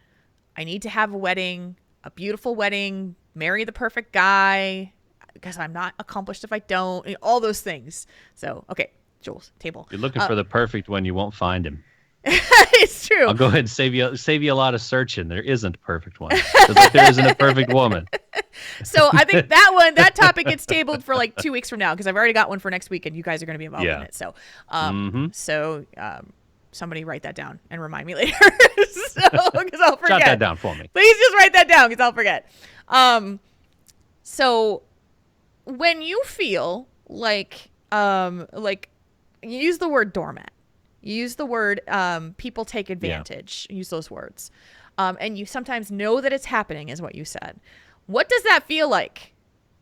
I need to have a wedding, a beautiful wedding, marry the perfect guy, because I'm not accomplished if I don't, all those things. So, okay, Jules, table. You're looking for the perfect one, you won't find him. It's true. I'll go ahead and save you a lot of searching. There isn't a perfect one. Just like there isn't a perfect woman. So I think that topic gets tabled for like 2 weeks from now, because I've already got one for next week and you guys are going to be involved in it. So, somebody write that down and remind me later, because I'll forget. Jot that down for me. Please just write that down, because I'll forget. So when you feel like you use the word doormat, you use the word people take advantage, use those words, and you sometimes know that it's happening, is what you said. What does that feel like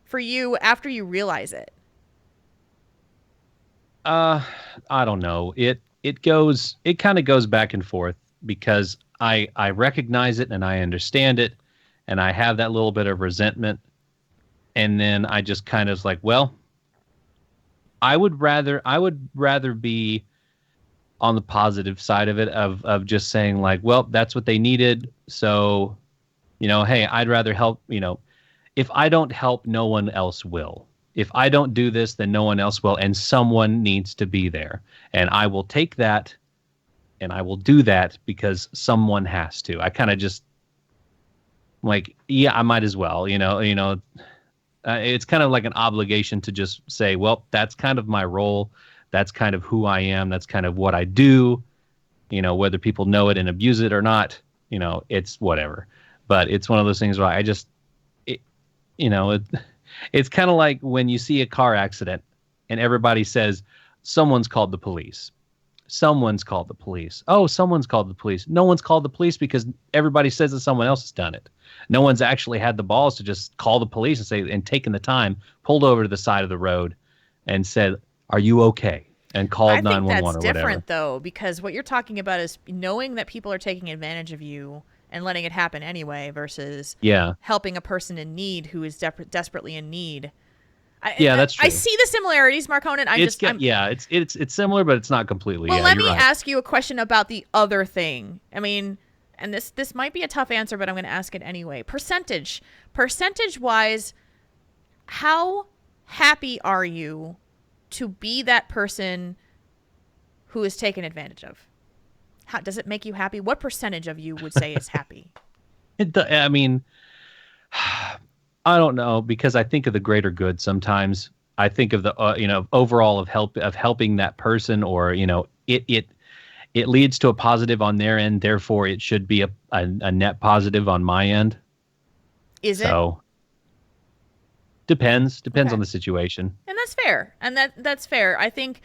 for you after you realize it? I don't know. It kind of goes back and forth, because I recognize it and I understand it, and I have that little bit of resentment, and then I just kind of like, well, I would rather be on the positive side of it, of just saying like, well, that's what they needed, so hey, I'd rather help. If I don't help, no one else will. If I don't do this, then no one else will, and someone needs to be there. And I will take that, and I will do that because someone has to. I kind of just like, yeah, I might as well. It's kind of like an obligation to just say, well, that's kind of my role. That's kind of who I am. That's kind of what I do. Whether people know it and abuse it or not, it's whatever. But it's one of those things where it's kind of like when you see a car accident and everybody says, someone's called the police. Someone's called the police. Oh, someone's called the police. No one's called the police because everybody says that someone else has done it. No one's actually had the balls to just call the police and taken the time, pulled over to the side of the road and said, are you okay? And called 911 or whatever. I think that's different, though, because what you're talking about is knowing that people are taking advantage of you and letting it happen anyway, versus helping a person in need who is desperately in need. That's true. I see the similarities, Marconin. It's similar, but it's not completely. Well, let me ask you a question about the other thing. I mean, and this might be a tough answer, but I'm going to ask it anyway. Percentage-wise, how happy are you to be that person who is taken advantage of? How does it make you happy? What percentage of you would say is happy? I mean, I don't know, because I think of the greater good sometimes. I think of the overall of helping that person, or it leads to a positive on their end. Therefore, it should be a net positive on my end. Is it? So depends on the situation. And that's fair. And that's fair. I think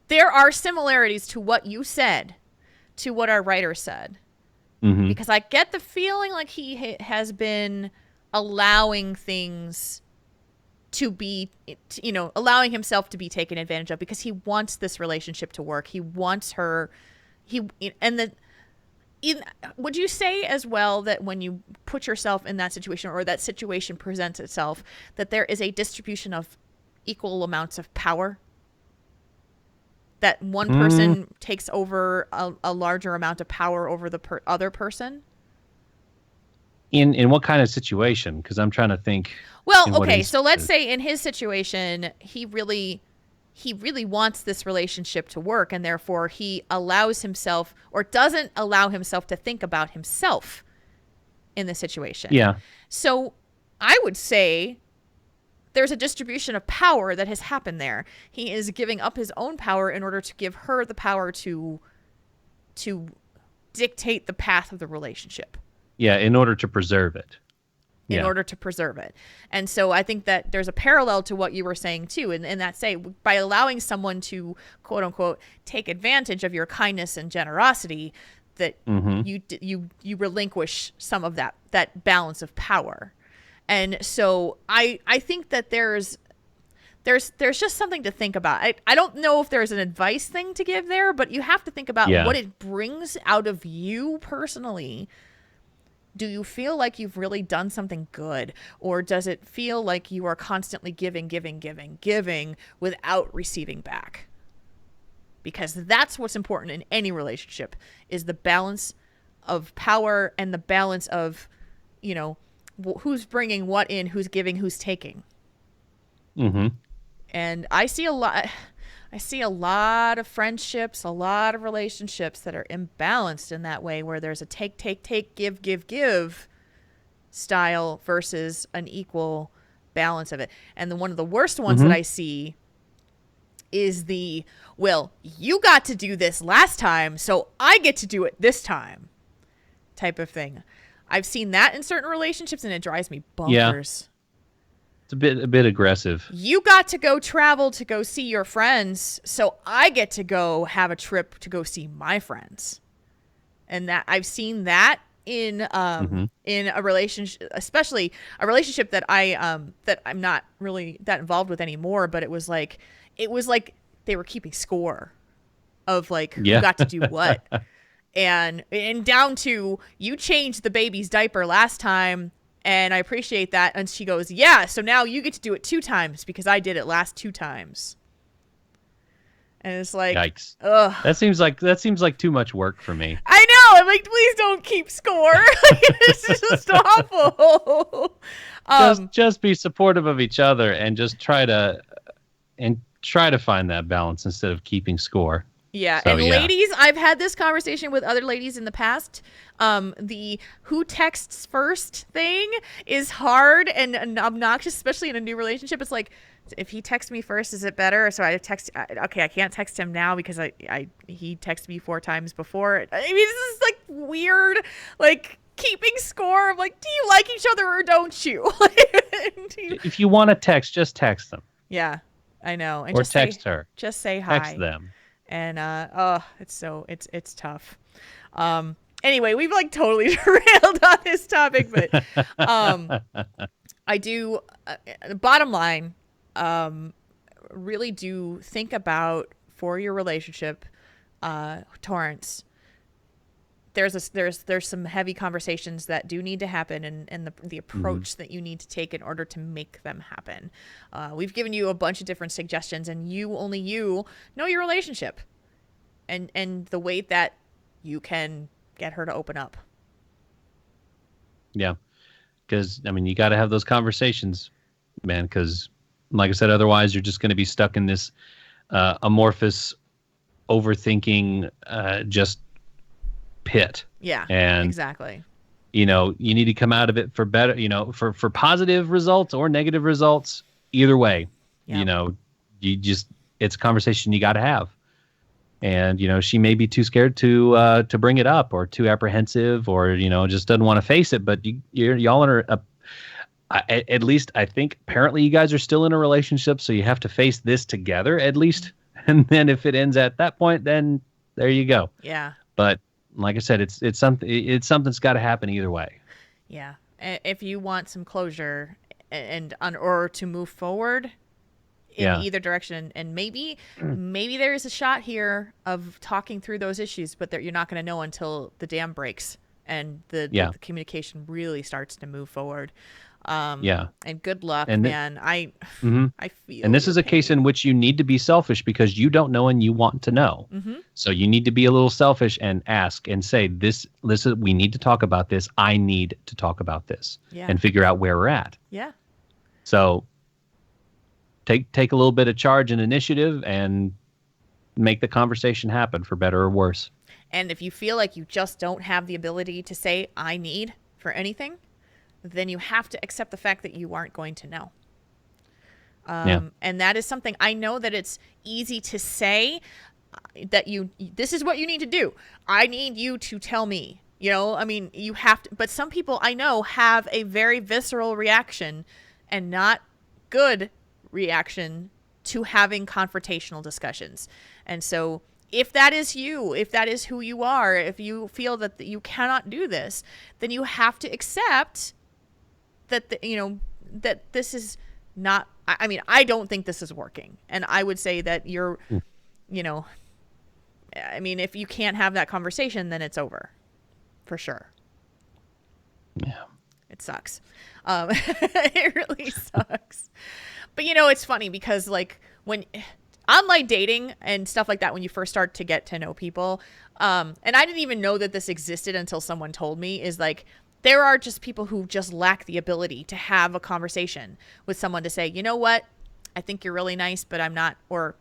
there are similarities to what you said to what our writer said, because I get the feeling like he has been allowing things to be, allowing himself to be taken advantage of, because he wants this relationship to work. He wants her. Would you say as well that when you put yourself in that situation, or that situation presents itself, that there is a distribution of equal amounts of power? That one person takes over a larger amount of power over the other person? In what kind of situation? Because I'm trying to think. Well, okay, so let's say in his situation, he really wants this relationship to work, and therefore he allows himself, or doesn't allow himself, to think about himself in the situation. Yeah. So I would say there's a distribution of power that has happened there. He is giving up his own power in order to give her the power to dictate the path of the relationship. Yeah, in order to preserve it. In order to preserve it. And so I think that there's a parallel to what you were saying too, in that say, by allowing someone to, quote unquote, take advantage of your kindness and generosity, that you relinquish some of that balance of power. And so I think that there's just something to think about. I don't know if there's an advice thing to give there, but you have to think about what it brings out of you personally. Do you feel like you've really done something good? Or does it feel like you are constantly giving without receiving back? Because that's what's important in any relationship, is the balance of power and the balance of, who's bringing what in, who's giving, who's taking. Mm-hmm. And I see a lot of friendships, a lot of relationships that are imbalanced in that way, where there's a take, give style versus an equal balance of it. And one of the worst ones that I see is well, you got to do this last time, so I get to do it this time type of thing. I've seen that in certain relationships, and it drives me bonkers. Yeah. It's a bit aggressive. You got to go travel to go see your friends, so I get to go have a trip to go see my friends. And that I've seen that in a relationship, especially a relationship that I'm not really that involved with anymore, but it was like they were keeping score of who got to do what. And down to, you changed the baby's diaper last time, and I appreciate that. And she goes, yeah, so now you get to do it 2 times because I did it last 2 times. And it's like, yikes. Ugh. That seems like too much work for me. I know. I'm like, please don't keep score. It's just awful. Just be supportive of each other and just try to find that balance instead of keeping score. Yeah, So, and ladies, I've had this conversation with other ladies in the past. The who texts first thing is hard and obnoxious, especially in a new relationship. It's like, if he texts me first, is it better? So I can't text him now because he texted me 4 times before. I mean, this is like weird, like keeping score of like, do you like each other or don't you? If you want to text, just text them. Yeah, I know. And or just text her. Just say hi. Text them. And it's tough. Anyway, we've like totally derailed on this topic, but I do bottom line, really do think about, for your relationship, Torrance, there's some heavy conversations that do need to happen, and the approach that you need to take in order to make them happen. We've given you a bunch of different suggestions, and only you know your relationship and the way that you can get her to open up. Yeah. Because, I mean, you got to have those conversations, man, because, like I said, otherwise you're just going to be stuck in this amorphous, overthinking, just pit. Yeah, and exactly. You need to come out of it for better, for positive results or negative results. Either way, yeah. It's a conversation you got to have. And, she may be too scared to bring it up, or too apprehensive, or, just doesn't want to face it. But y'all are, at least I think apparently you guys are still in a relationship. So you have to face this together at least. And then if it ends at that point, then there you go. Yeah. But like I said, it's something's got to happen either way. Yeah. If you want some closure or to move forward in either direction, and maybe there is a shot here of talking through those issues, but you're not going to know until the dam breaks and the communication really starts to move forward. And good luck, man. I feel. And this is a case in which you need to be selfish because you don't know and you want to know. So you need to be a little selfish and ask and say, listen, we need to talk about this. I need to talk about this and figure out where we're at. Yeah. So take a little bit of charge and initiative and make the conversation happen, for better or worse. And if you feel like you just don't have the ability to say I need for anything, then you have to accept the fact that you aren't going to know. Yeah. And that is something I know that it's easy to say that this is what you need to do. I need you to tell me, you know, I mean, you have to, but some people I know have a very visceral reaction and not good reaction to having confrontational discussions. And so if that is you, if that is who you are, if you feel that you cannot do this, then you have to accept that, that this is not, I mean, I don't think this is working. And I would say that you're, I mean, if you can't have that conversation, then it's over for sure. Yeah. It sucks. It really sucks. But it's funny because like when online dating and stuff like that, when you first start to get to know people, and I didn't even know that this existed until someone told me, is like, there are just people who just lack the ability to have a conversation with someone to say, you know what, I think you're really nice, but I'm not, or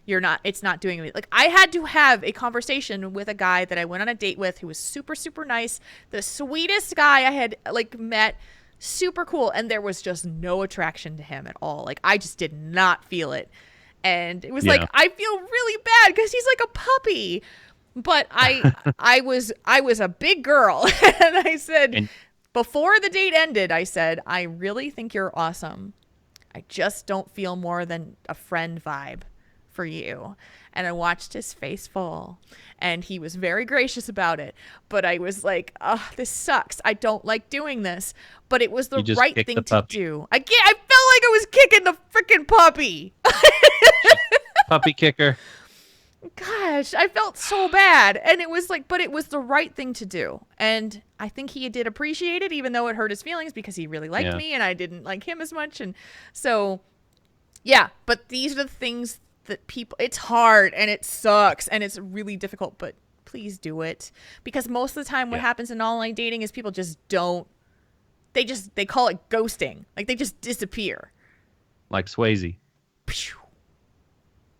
you're not, it's not doing me. Like I had to have a conversation with a guy that I went on a date with who was super, super nice. The sweetest guy I had like met, super cool. And there was just no attraction to him at all. Like I just did not feel it. And it was like, I feel really bad because he's like a puppy. But I was a big girl. And I said, before the date ended, I said, I really think you're awesome. I just don't feel more than a friend vibe for you. And I watched his face fall, and he was very gracious about it. But I was like, oh, this sucks. I don't like doing this. But it was the right thing to do. I felt like I was kicking the freaking puppy. Puppy kicker. Gosh, I felt so bad. And it was like, but it was the right thing to do. And I think he did appreciate it, even though it hurt his feelings because he really liked me and I didn't like him as much. And so, yeah, but these are the things that people, it's hard and it sucks and it's really difficult, but please do it. Because most of the time what happens in online dating is people just don't, they call it ghosting. Like they just disappear. Like Swayze. Pew,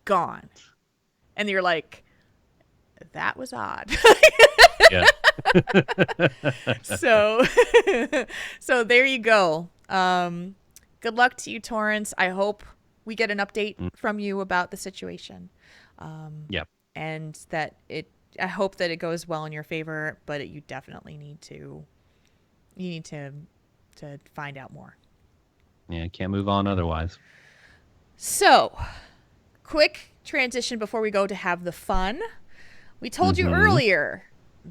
gone. And you're like, that was odd. Yeah. So there you go. Good luck to you, Torrance. I hope we get an update from you about the situation. Yep. And that I hope that it goes well in your favor, but you definitely need to find out more. Yeah, can't move on otherwise. So, quick transition before we go to have the fun. We told you earlier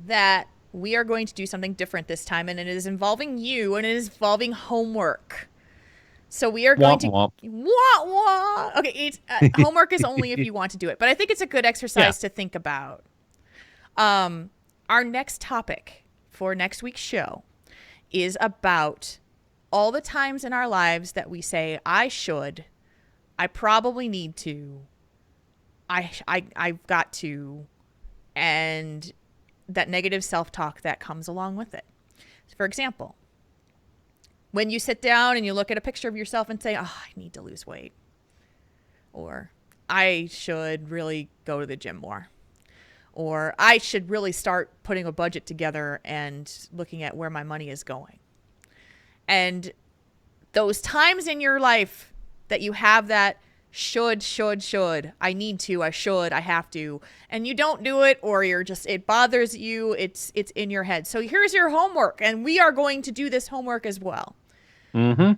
that we are going to do something different this time, and it is involving you, and it is involving homework. So we are going to Okay, homework is only if you want to do it, but I think it's a good exercise to think about. Our next topic for next week's show is about all the times in our lives that we say, I should, I probably need to, I've got to, and that negative self-talk that comes along with it. For example, when you sit down and you look at a picture of yourself and say, oh, I need to lose weight, or I should really go to the gym more, or I should really start putting a budget together and looking at where my money is going. And those times in your life that you have that should, I need to, I should, I have to, and you don't do it, or you're just, it bothers you, it's in your head. So here's your homework, and we are going to do this homework as well. Mm-hmm.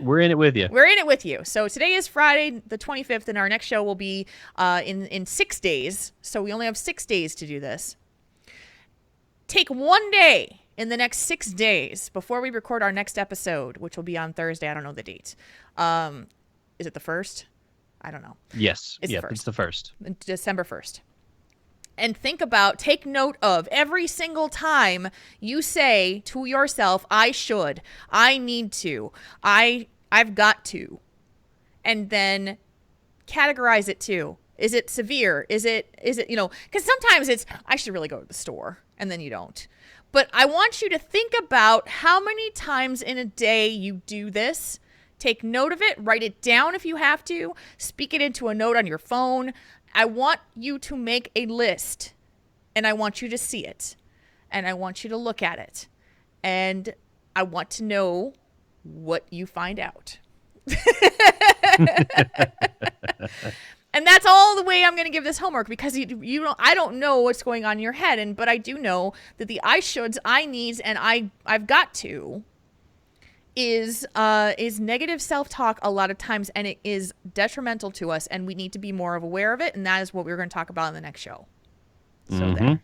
We're in it with you. We're in it with you. So today is Friday the 25th, and our next show will be in 6 days. So we only have 6 days to do this. Take one day in the next 6 days before we record our next episode, which will be on Thursday. I don't know the date. Is it the 1st? I don't know. Yes. It's the 1st. December 1st. And take note of every single time you say to yourself, I should, I need to, I've got to. And then categorize it too. Is it severe? Is it, because sometimes it's, I should really go to the store, and then you don't. But I want you to think about how many times in a day you do this. Take note of it, write it down if you have to, speak it into a note on your phone. I want you to make a list, and I want you to see it, and I want you to look at it. And I want to know what you find out. And that's all the way I'm going to give this homework, because you don't, I don't know what's going on in your head, but I do know that the I shoulds, I needs, and I've got to is negative self-talk a lot of times, and it is detrimental to us, and we need to be more aware of it, and that is what we're going to talk about in the next show. So there.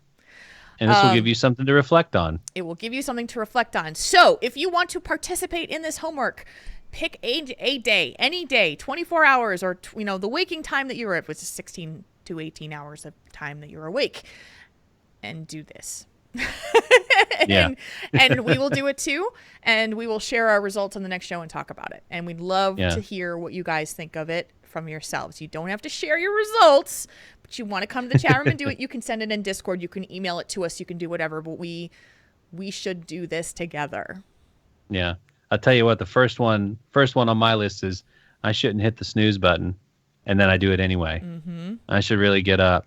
And this will give you something to reflect on. It will give you something to reflect on. So if you want to participate in this homework, pick a day, any day, 24 hours, or the waking time that you're at, which is 16 to 18 hours of time that you're awake, and do this. and we will do it too, and we will share our results on the next show and talk about it. And we'd love to hear what you guys think of it from yourselves. You don't have to share your results, but you want to come to the chat room and do it. You can send it in Discord. You can email it to us. You can do whatever. But we should do this together. Yeah. I'll tell you what, the first one on my list is I shouldn't hit the snooze button, and then I do it anyway. I should really get up.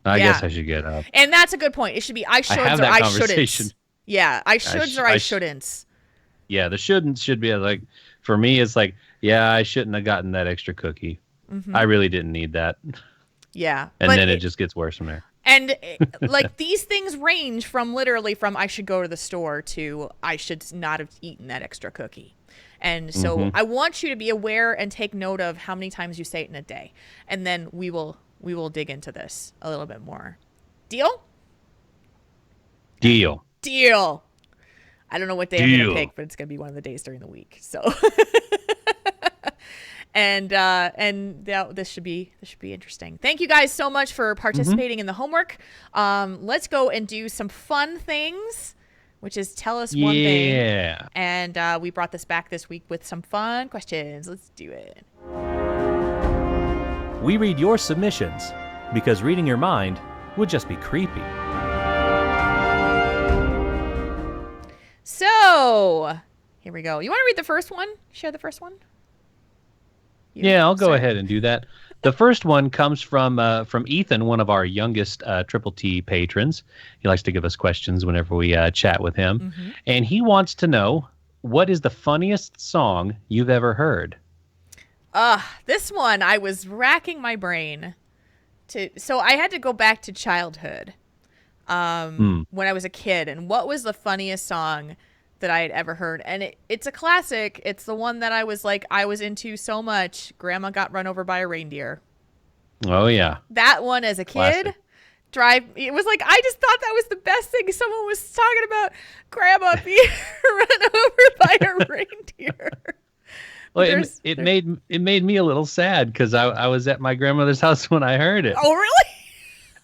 I guess I should get up. And that's a good point. It should be I shoulds or I shouldn't. Yeah, I shoulds or I shouldn't. Yeah, the shouldn't should be like, for me, it's like, yeah, I shouldn't have gotten that extra cookie. I really didn't need that. Yeah. And then it just gets worse from there. And like these things range from literally from I should go to the store to I should not have eaten that extra cookie. And so I want you to be aware and take note of how many times you say it in a day. And then we will dig into this a little bit more. Deal? Deal. I don't know what day I'm going to pick, but it's going to be one of the days during the week. So and this should be interesting. Thank you guys so much for participating in the homework. Let's go and do some fun things, which is tell us one thing. Yeah. And we brought this back this week with some fun questions. Let's do it. We read your submissions because reading your mind would just be creepy. So, here we go. You want to read the first one? Share the first one? I'll go ahead and do that. The first one comes from Ethan, one of our youngest Triple T patrons. He likes to give us questions whenever we chat with him. And he wants to know, what is the funniest song you've ever heard? This one, I was racking my brain. So I had to go back to childhood when I was a kid. And what was the funniest song that I had ever heard? And it's a classic. It's the one that I was into so much. Grandma Got Run Over by a Reindeer. Oh, yeah. That one as a kid. It was like, I just thought that was the best thing. Someone was talking about Grandma being run over by a reindeer. Well, it made me a little sad because I was at my grandmother's house when I heard it. Oh, really?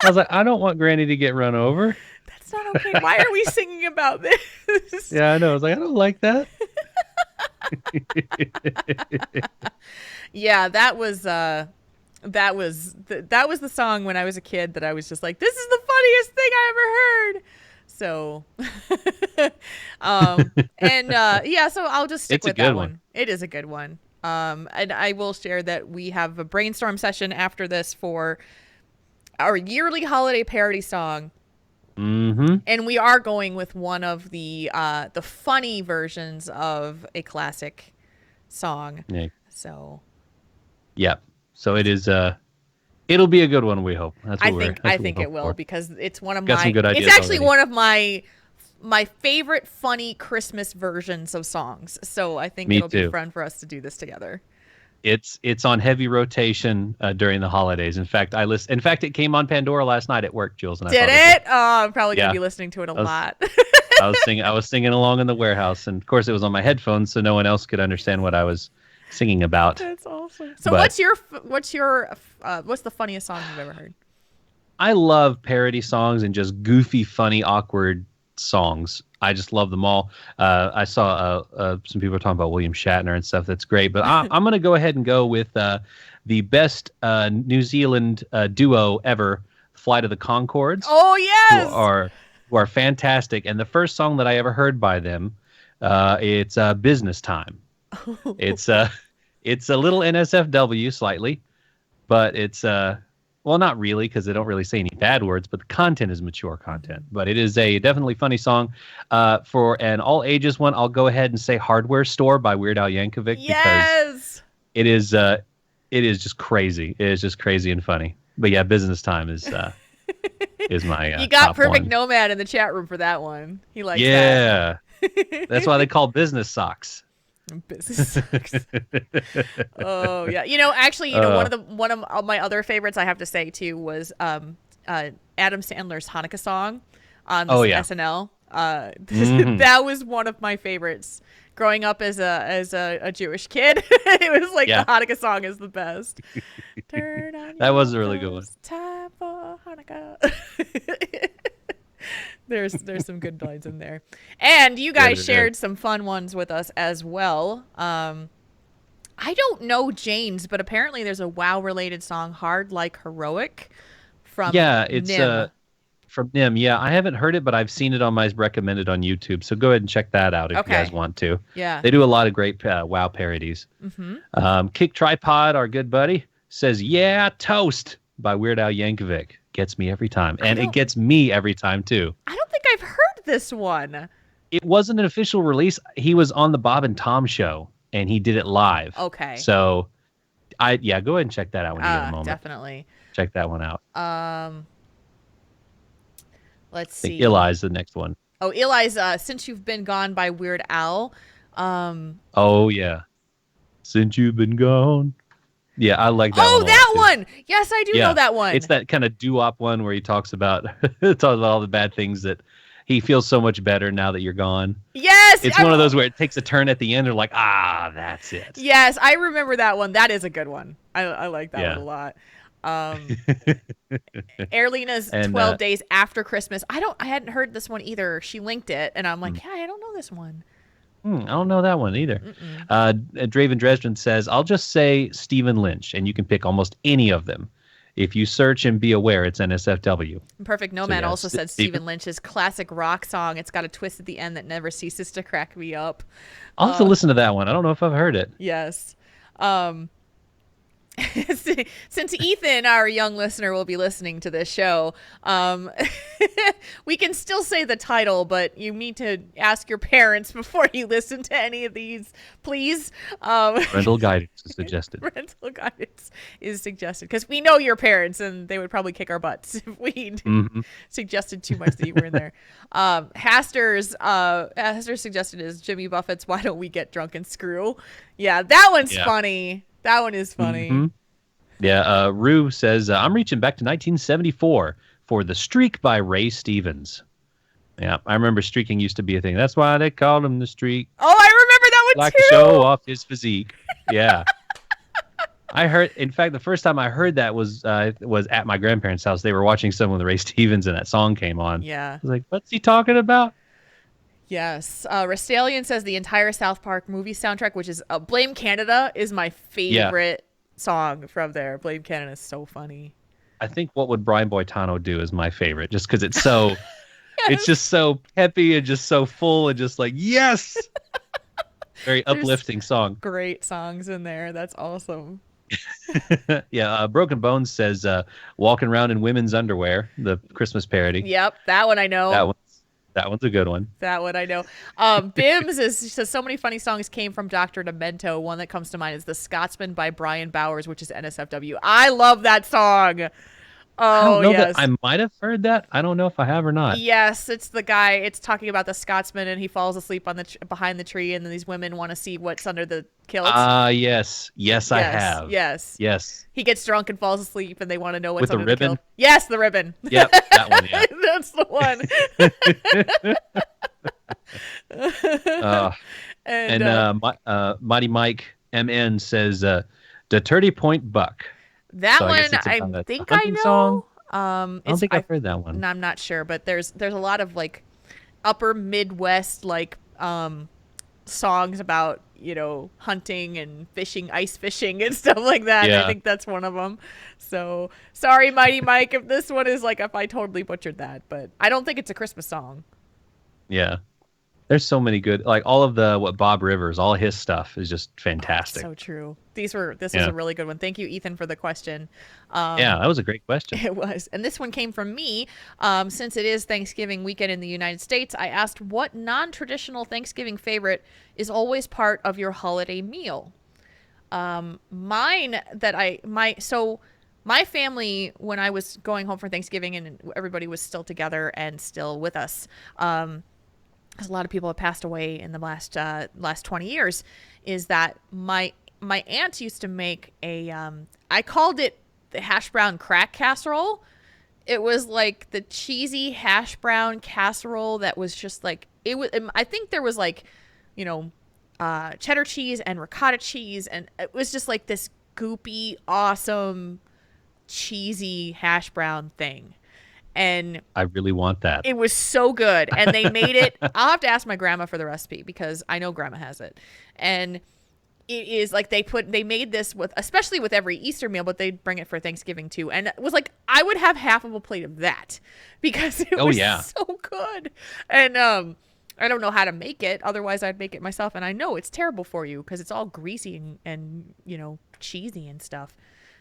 I was like, I don't want Granny to get run over. That's not okay. Why are we singing about this? Yeah, I know. I was like, I don't like that. Yeah, that was the song when I was a kid that I was just like, this is the funniest thing I ever heard. So, so I'll just stick with that one. It is a good one. And I will share that we have a brainstorm session after this for our yearly holiday parody song. And we are going with one of the funny versions of a classic song. Yeah. So. Yeah. So it is. It'll be a good one, we hope. I think it will, because it's one of Got some good ideas it's actually already. one of my favorite funny Christmas versions of songs. So I think it'll be fun for us to do this together. It's on heavy rotation during the holidays. In fact, it came on Pandora last night at work, Jules. And Did it? Oh, I'm probably gonna be listening to it a lot. I was singing along in the warehouse, and of course it was on my headphones, so no one else could understand what I was singing about. That's awesome. So what's the funniest song you've ever heard? I love parody songs and just goofy, funny, awkward songs. I just love them all. I saw some people talking about William Shatner and stuff. That's great. But I'm going to go ahead and go with the best New Zealand duo ever, Flight of the Conchords. Oh, yes! Who are fantastic. And the first song that I ever heard by them, it's Business Time. It's a little NSFW slightly, but it's Well, not really, because they don't really say any bad words, but the content is mature content. But it is a definitely funny song. For an all ages one, I'll go ahead and say "Hardware Store" by Weird Al Yankovic because it is just crazy. It is just crazy and funny. But yeah, "Business Time" is my you got top Perfect one. Nomad in the chat room for that one. He likes that. Yeah, that's why they call business socks. Business sucks. Oh yeah, actually, one of my other favorites I have to say too was Adam Sandler's Hanukkah song on SNL. That was one of my favorites growing up as a Jewish kid. It was like the Hanukkah song is the best. Turn on that was a really good one. Time for Hanukkah. There's some good lines in there. And you guys shared some fun ones with us as well. I don't know Jane's, but apparently there's a WoW-related song, Hard Like Heroic, from Nim. From Nim. Yeah, I haven't heard it, but I've seen it on my recommended on YouTube. So go ahead and check that out if you guys want to. Yeah. They do a lot of great WoW parodies. Kick Tripod, our good buddy, says, "Yeah, Toast" by Weird Al Yankovic. Gets me every time. And it gets me every time, too. I don't think I've heard this one. It wasn't an official release. He was on the Bob and Tom show, and he did it live. Okay. So, go ahead and check that out when you get a moment. Definitely. Check that one out. Let's see. Eli's the next one. Oh, Eli's Since You've Been Gone by Weird Al. Oh, yeah. Since You've Been Gone. Yeah, I like that one. Oh, that one. Yes, I do know that one. It's that kind of doo-wop one where he talks about all the bad things that he feels so much better now that you're gone. Yes. It's one of those where it takes a turn at the end. They're like, that's it. Yes, I remember that one. That is a good one. I like that one a lot. Airlena's 12 Days After Christmas. I hadn't heard this one either. She linked it, and I'm like, I don't know this one. I don't know that one either. Draven Dresden says, "I'll just say Stephen Lynch, and you can pick almost any of them. If you search and be aware, it's NSFW." Perfect Nomad also said Stephen Lynch's classic rock song. It's got a twist at the end that never ceases to crack me up. I'll have to listen to that one. I don't know if I've heard it. Yes. Since Ethan, our young listener, will be listening to this show, we can still say the title, but you need to ask your parents before you listen to any of these, please. Parental guidance is suggested. Parental guidance is suggested, because we know your parents, and they would probably kick our butts if we suggested too much that you were in there. Haster's suggested is Jimmy Buffett's "Why Don't We Get Drunk and Screw?" Yeah, that one's funny. That one is funny. Yeah, Rue says, "I'm reaching back to 1974 for The Streak by Ray Stevens." Yeah, I remember streaking used to be a thing. That's why they called him The Streak. Oh, I remember that one like too. To show off his physique. Yeah. In fact, the first time I heard that was at my grandparents' house. They were watching some of the Ray Stevens, and that song came on. Yeah. I was like, what's he talking about? Yes. Restalion says the entire South Park movie soundtrack, which is Blame Canada, is my favorite song from there. Blame Canada is so funny. I think What Would Brian Boitano Do is my favorite, just because it's so, it's just so peppy and just so full and just like, yes! Very uplifting song. Great songs in there. That's awesome. Yeah, Broken Bones says Walking Around in Women's Underwear, the Christmas parody. Yep, that one I know. That one's a good one. That one I know. Bims says so many funny songs came from Dr. Demento. One that comes to mind is The Scotsman by Brian Bowers, which is NSFW. I love that song. I don't know yes. that I might have heard that. I don't know if I have or not. Yes, it's the guy. It's talking about the Scotsman, and he falls asleep on behind the tree, and then these women want to see what's under the kilt. Yes, I have. Yes. He gets drunk and falls asleep, and they want to know what's With under the ribbon? kilt. Yes, the ribbon. Yep, that one. Yeah. That's the one. And Mighty Mike MN says the Turdy Point Buck. That so one, I think I know. Song. I don't think I've heard that one. I'm not sure, but there's a lot of like upper Midwest like songs about hunting and fishing, ice fishing and stuff like that. Yeah. I think that's one of them. So sorry, Mighty Mike, if I totally butchered that, but I don't think it's a Christmas song. Yeah. There's so many good, like all of the Bob Rivers, all his stuff is just fantastic. So true. This was a really good one. Thank you, Ethan, for the question. Yeah, that was a great question. It was. And this one came from me. Since it is Thanksgiving weekend in the United States, I asked what non-traditional Thanksgiving favorite is always part of your holiday meal. My family, when I was going home for Thanksgiving and everybody was still together and still with us, because a lot of people have passed away in the last 20 years, is that my aunt used to make I called it the hash brown crack casserole. It was like the cheesy hash brown casserole that was just like, it was, I think there was like, cheddar cheese and ricotta cheese, and it was just like this goopy, awesome, cheesy hash brown thing. And I really want that. It was so good. And they made it. I'll have to ask my grandma for the recipe because I know grandma has it. And it is like they made this especially with every Easter meal, but they bring it for Thanksgiving too. And it was like, I would have half of a plate of that because it was so good. And I don't know how to make it. Otherwise I'd make it myself. And I know it's terrible for you because it's all greasy and cheesy and stuff.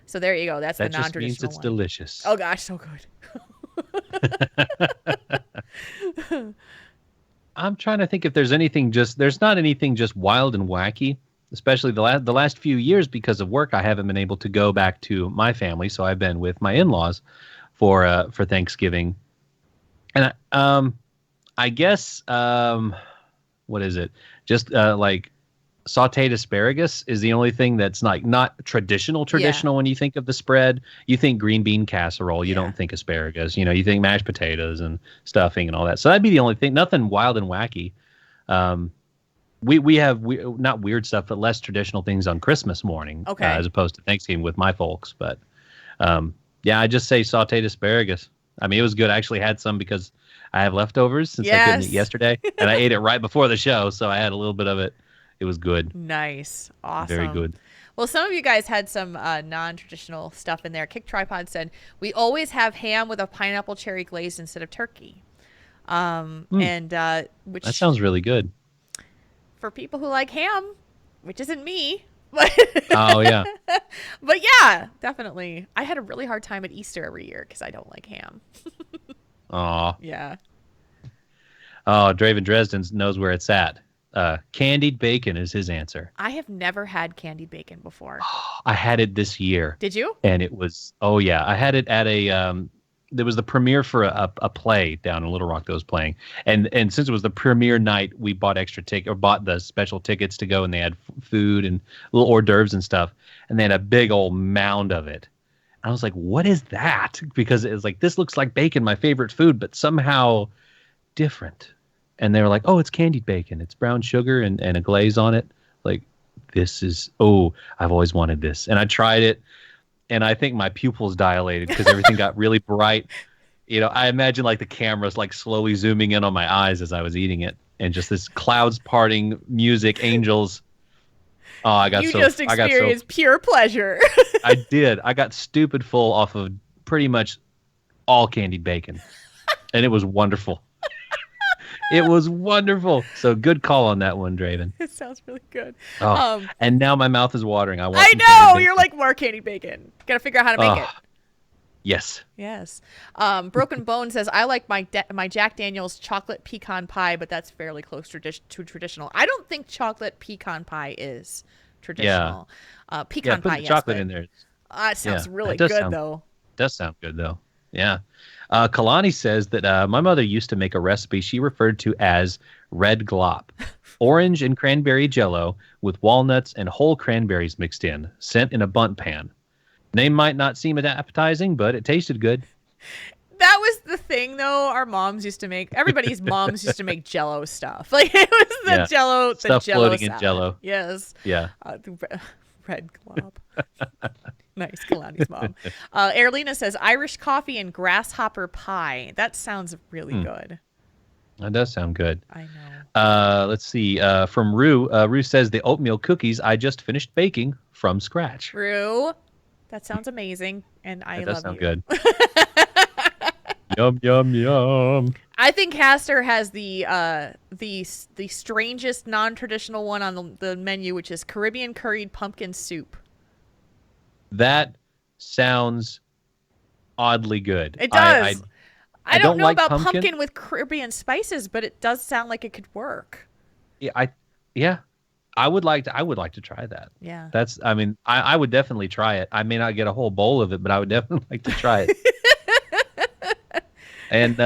So there you go. That's the non-traditional means it's one. Delicious. Oh gosh, so good. I'm trying to think if there's anything there's not anything just wild and wacky, especially the last few years because of work. I haven't been able to go back to my family, so I've been with my in-laws for Thanksgiving. And I guess what is it? Just like sauteed asparagus is the only thing that's like not traditional when you think of the spread. You think green bean casserole, you don't think asparagus, you think mashed potatoes and stuffing and all that. So that'd be the only thing, nothing wild and wacky. We have not weird stuff, but less traditional things on Christmas morning as opposed to Thanksgiving with my folks. But I just say sauteed asparagus. I mean, it was good. I actually had some because I have leftovers since I couldn't eat yesterday, and I ate it right before the show. So I had a little bit of it. It was good. Nice. Awesome. Very good. Well, some of you guys had some non-traditional stuff in there. Kick Tripod said, we always have ham with a pineapple cherry glaze instead of turkey. And which that sounds really good. For people who like ham, which isn't me. But oh, yeah. But yeah, definitely. I had a really hard time at Easter every year because I don't like ham. Aw. Yeah. Oh, Draven Dresden knows where it's at. Candied bacon is his answer. I have never had candied bacon before. I had it this year. Did you? And it was, I had it at there was the premiere for a play down in Little Rock that was playing. And since it was the premiere night, we bought bought the special tickets to go, and they had food and little hors d'oeuvres and stuff. And they had a big old mound of it. I was like, what is that? Because it was like, this looks like bacon, my favorite food, but somehow different. And they were like, oh, it's candied bacon. It's brown sugar and a glaze on it. Like, this is, I've always wanted this. And I tried it, and I think my pupils dilated because everything got really bright. I imagine like the camera's like slowly zooming in on my eyes as I was eating it. And just this clouds parting, music, angels. Oh, I just experienced pure pleasure. I did. I got stupid full off of pretty much all candied bacon. And it was wonderful. It was wonderful. So good call on that one, Draven. It sounds really good. Oh, and now my mouth is watering. I know. You're like, more candy bacon. Got to figure out how to make it. Yes. Yes. Broken Bone says, I like my Jack Daniel's chocolate pecan pie, but that's fairly close to traditional. I don't think chocolate pecan pie is traditional. Yeah. Pecan pie, put the chocolate in there. It sounds really good, though. Does sound good, though. Yeah. Kalani says that my mother used to make a recipe she referred to as red glop. Orange and cranberry jello with walnuts and whole cranberries mixed in, sent in a bundt pan. Name might not seem appetizing, but it tasted good. That was the thing, though. Our moms used to make, everybody's moms used to make jello stuff. Like, it was the jello, stuff jello floating salad. in jello. Yes. Yeah. Red glop. Nice, Kalani's mom. Erlina says, Irish coffee and grasshopper pie. That sounds really good. That does sound good. I know. Let's see. From Rue. Rue says, the oatmeal cookies I just finished baking from scratch. Rue, that sounds amazing. And I love you. That does sound good. Yum, yum, yum. I think Castor has the strangest non-traditional one on the menu, which is Caribbean curried pumpkin soup. That sounds oddly good. It does. I don't know like about pumpkin with Caribbean spices, but it does sound like it could work. Yeah, I would like to try that. Yeah. I would definitely try it. I may not get a whole bowl of it, but I would definitely like to try it. And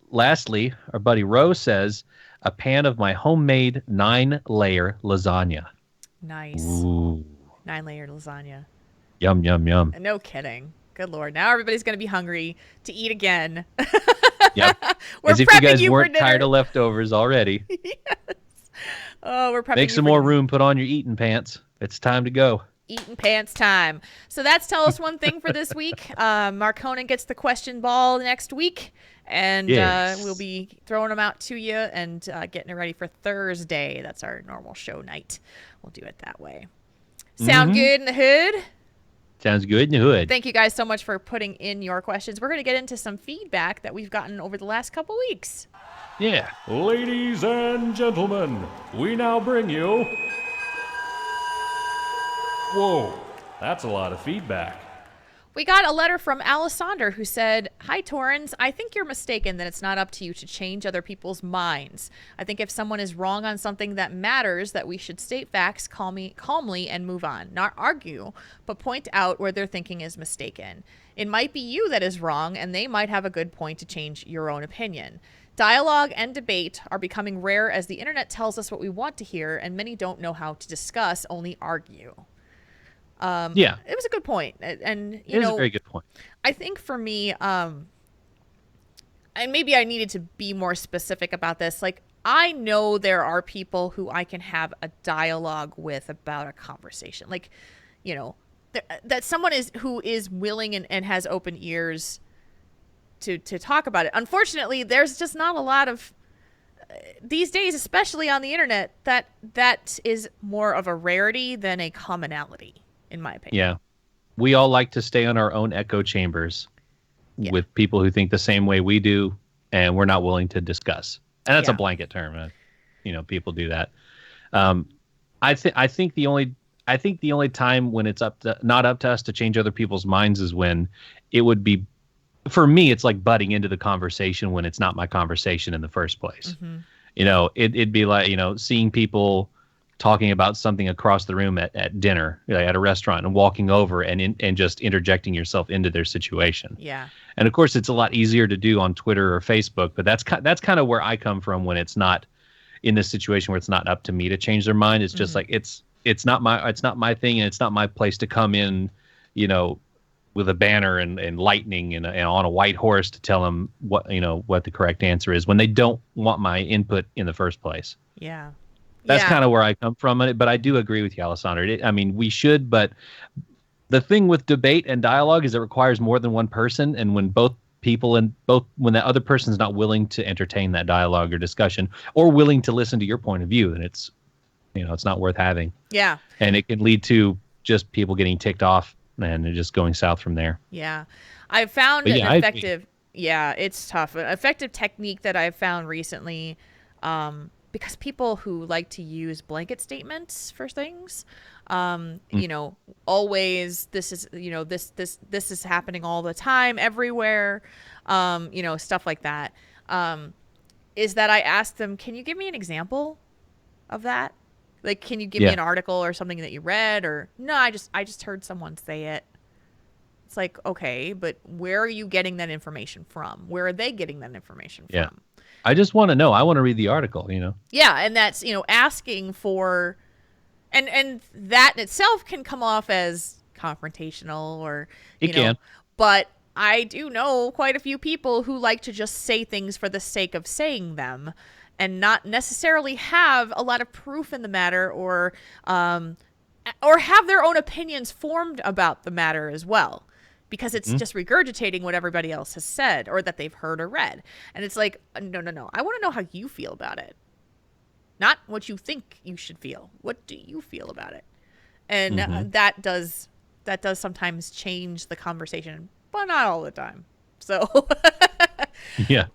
lastly, our buddy Rose says, a pan of my homemade 9-layer lasagna. Nice. Ooh. 9-layer lasagna. Yum, yum, yum. No kidding. Good Lord. Now everybody's going to be hungry to eat again. Yep. We're As if you guys weren't tired of leftovers already. Yes. Oh, we're prepping Make some more room. Put on your eating pants. It's time to go. Eating pants time. So that's Tell Us One Thing for this week. Marcona gets the question ball next week, and Yes. we'll be throwing them out to you and getting it ready for Thursday. That's our normal show night. We'll do it that way. Sound good in the hood? Sounds good in the hood. Thank you guys so much for putting in your questions. We're going to get into some feedback that we've gotten over the last couple weeks. Yeah. Ladies and gentlemen, we now bring you... Whoa, that's a lot of feedback. We got a letter from Alessander who said, "Hi, Taurens. I think you're mistaken that it's not up to you to change other people's minds. I think if someone is wrong on something that matters, that we should state facts calmly and move on. Not argue, but point out where their thinking is mistaken. It might be you that is wrong, and they might have a good point to change your own opinion. Dialogue and debate are becoming rare as the internet tells us what we want to hear, and many don't know how to discuss, only argue." Yeah. It was a good point. And, It is a very good point. I think for me, and maybe I needed to be more specific about this. Like, I know there are people who I can have a dialogue with about a conversation. Like, that someone who is willing and has open ears to talk about it. Unfortunately, there's just not a lot of these days, especially on the internet, that is more of a rarity than a commonality, in my opinion. Yeah. We all like to stay on our own echo chambers with people who think the same way we do, and we're not willing to discuss. And that's a blanket term. People do that. I think the only time when it's not up to us to change other people's minds is when it would be, for me, it's like butting into the conversation when it's not my conversation in the first place. Mm-hmm. It'd be like, seeing people talking about something across the room at dinner, at a restaurant, and walking over and just interjecting yourself into their situation. Yeah. And of course, it's a lot easier to do on Twitter or Facebook, but that's kind of where I come from when it's not in this situation where it's not up to me to change their mind. It's just like it's not my thing, and it's not my place to come in, with a banner and lightning and on a white horse to tell them what the correct answer is when they don't want my input in the first place. Yeah. That's kind of where I come from on it, but I do agree with you, Alessandro. We should, but the thing with debate and dialogue is it requires more than one person, and when when that other person's not willing to entertain that dialogue or discussion or willing to listen to your point of view, then it's not worth having. Yeah. And it can lead to just people getting ticked off and just going south from there. Yeah. I've found an effective, it's tough. An effective technique that I've found recently, because people who like to use blanket statements for things, always, this is, this is happening all the time, everywhere, stuff like that, is that I ask them, can you give me an example of that? Like, can you give me an article or something that you read? Or no, I just heard someone say it. It's like, okay, but where are you getting that information from? Where are they getting that information from? Yeah. I just want to know. I want to read the article, Yeah, and that's, asking for, and that in itself can come off as confrontational or, it can. But I do know quite a few people who like to just say things for the sake of saying them and not necessarily have a lot of proof in the matter or have their own opinions formed about the matter as well. Because it's just regurgitating what everybody else has said or that they've heard or read. And it's like, no. I want to know how you feel about it. Not what you think you should feel. What do you feel about it? And that does sometimes change the conversation, but not all the time. So Yeah.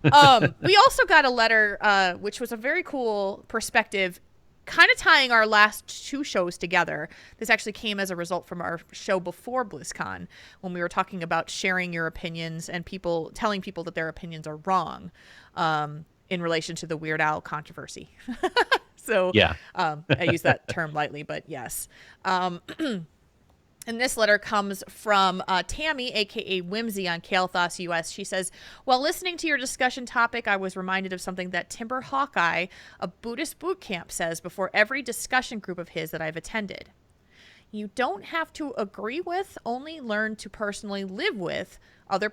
We also got a letter, which was a very cool perspective, kind of tying our last two shows together. This actually came as a result from our show before BlizzCon, when we were talking about sharing your opinions and telling people that their opinions are wrong, in relation to the Weird Al controversy. So Yeah. I use that term lightly, but yes. And this letter comes from Tammy, a.k.a. Whimsy, on Kael'thas US. She says, while listening to your discussion topic, I was reminded of something that Timber Hawkeye, a Buddhist boot camp, says before every discussion group of his that I've attended. You don't have to agree with, only learn to personally live with other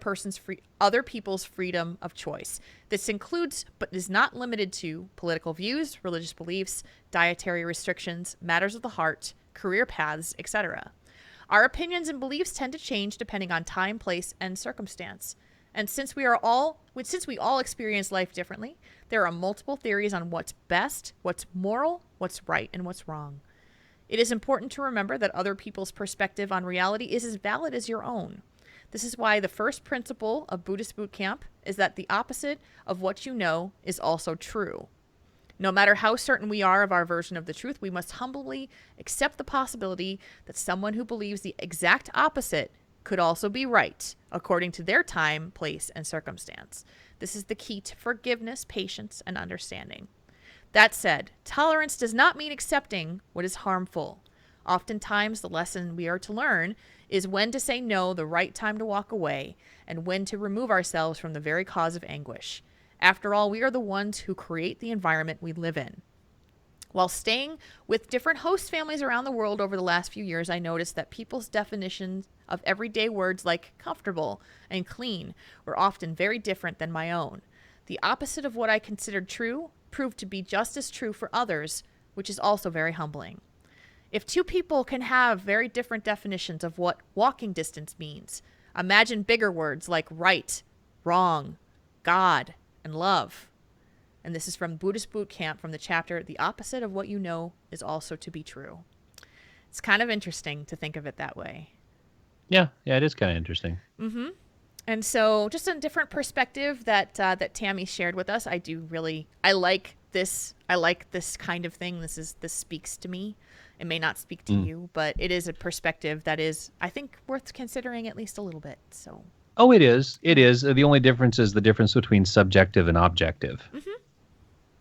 people's freedom of choice. This includes, but is not limited to, political views, religious beliefs, dietary restrictions, matters of the heart, career paths, etc. Our opinions and beliefs tend to change depending on time, place, and circumstance. And since we all experience life differently, there are multiple theories on what's best, what's moral, what's right, and what's wrong. It is important to remember that other people's perspective on reality is as valid as your own. This is why the first principle of Buddhist boot camp is that the opposite of what you know is also true. No matter how certain we are of our version of the truth, we must humbly accept the possibility that someone who believes the exact opposite could also be right, according to their time, place, and circumstance. This is the key to forgiveness, patience, and understanding. That said, tolerance does not mean accepting what is harmful. Oftentimes, the lesson we are to learn is when to say no, the right time to walk away, and when to remove ourselves from the very cause of anguish. After all, we are the ones who create the environment we live in. While staying with different host families around the world over the last few years, I noticed that people's definitions of everyday words like comfortable and clean were often very different than my own. The opposite of what I considered true proved to be just as true for others, which is also very humbling. If two people can have very different definitions of what walking distance means, imagine bigger words like right, wrong, God, and love. And this is from Buddhist Boot Camp, from the chapter, The Opposite of What You Know is Also to Be True. It's kind of interesting to think of it that way. Yeah, it is kind of interesting. Mm-hmm. And so just a different perspective that Tammy shared with us. I like this kind of thing. This speaks to me. It may not speak to you, but it is a perspective that is, I think, worth considering at least a little bit. So. Oh, it is. It is. The only difference is the difference between subjective and objective.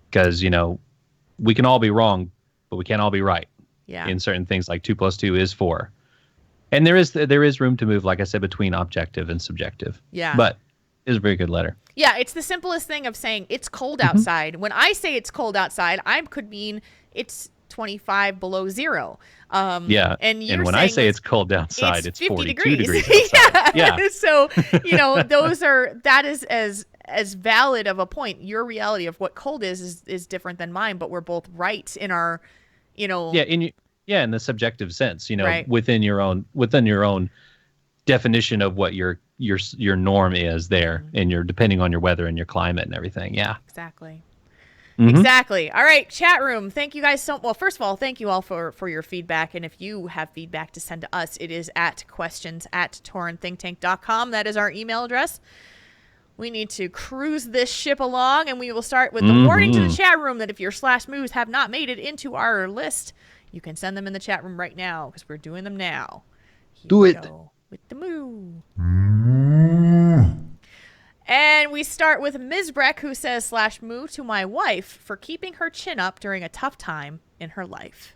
Because, we can all be wrong, but we can't all be right. Yeah. In certain things, like 2 + 2 is 4. And there is room to move, like I said, between objective and subjective. Yeah. But it's a very good letter. Yeah, it's the simplest thing of saying it's cold outside. When I say it's cold outside, I could mean it's 25 below zero. Yeah. And when I say it's cold outside, it's 42 degrees outside. Yeah. So, that is as valid of a point. Your reality of what cold is different than mine, but we're both right in our, Yeah, in the subjective sense, right. within your own definition of what your norm is there, and you're depending on your weather and your climate and everything. Yeah. Exactly. Exactly. All right, chat room. Thank you guys well, first of all, thank you all for your feedback. And if you have feedback to send to us, it is at questions@taurenThinkTank.com. That is our email address. We need to cruise this ship along, and we will start with the warning to the chat room that if your /moves have not made it into our list, you can send them in the chat room right now, because we're doing them now. Do it. Go with the moo. And we start with Ms. Breck, who says /moo to my wife for keeping her chin up during a tough time in her life.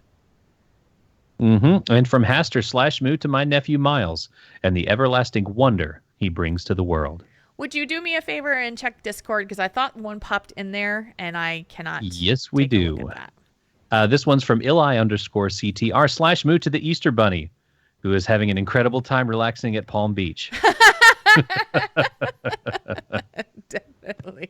And from Haster /moo to my nephew Miles and the everlasting wonder he brings to the world. Would you do me a favor and check Discord? Because I thought one popped in there and I cannot. Yes, we do. Look at that. This one's from Ili_CTR /moo to the Easter Bunny, who is having an incredible time relaxing at Palm Beach. Definitely.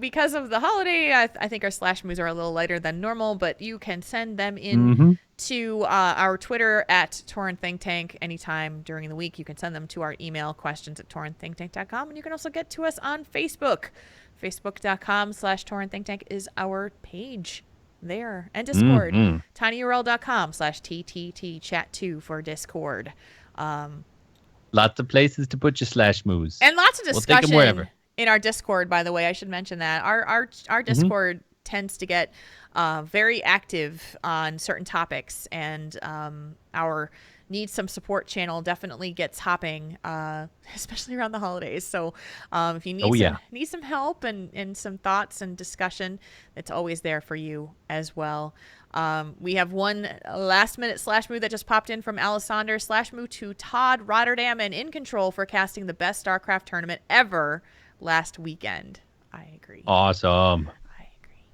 Because of the holiday, I think our /moves are a little lighter than normal, but you can send them in to our Twitter at Tauren Think Tank anytime during the week. You can send them to our email, questions@taurenThinkTank.com, and you can also get to us on Facebook. Facebook.com/Tauren Think Tank is our page there, and Discord. tinyurl.com/TTT chat2 for Discord. Lots of places to put your slash moves. And lots of We'll take 'em discussion wherever. in our Discord, by the way. I should mention that. Our Discord tends to get very active on certain topics, and our Need Some Support channel definitely gets hopping, especially around the holidays. So if you need some help and some thoughts and discussion, it's always there for you as well. We have one last minute slash move that just popped in from Alessander. Slash move to Todd Rotterdam and In Control for casting the best StarCraft tournament ever last weekend. I agree. Awesome. I agree.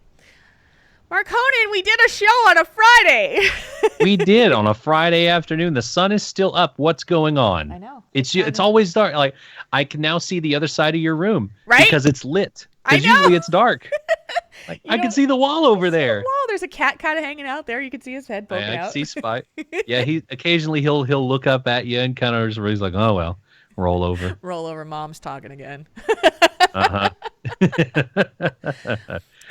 Marconin, we did a show on a Friday. We did on a Friday afternoon. The sun is still up. What's going on? I know. It's always dark. Like, I can now see the other side of your room, right? Because it's lit. I Because know. usually it's dark. Like, I can see the wall over there. Wall. There's a cat kind of hanging out there. You can see his head poking I out. can see Spike. Yeah, he'll look up at you and kind of he's like, oh well, roll over. Roll over. Mom's talking again. Uh-huh.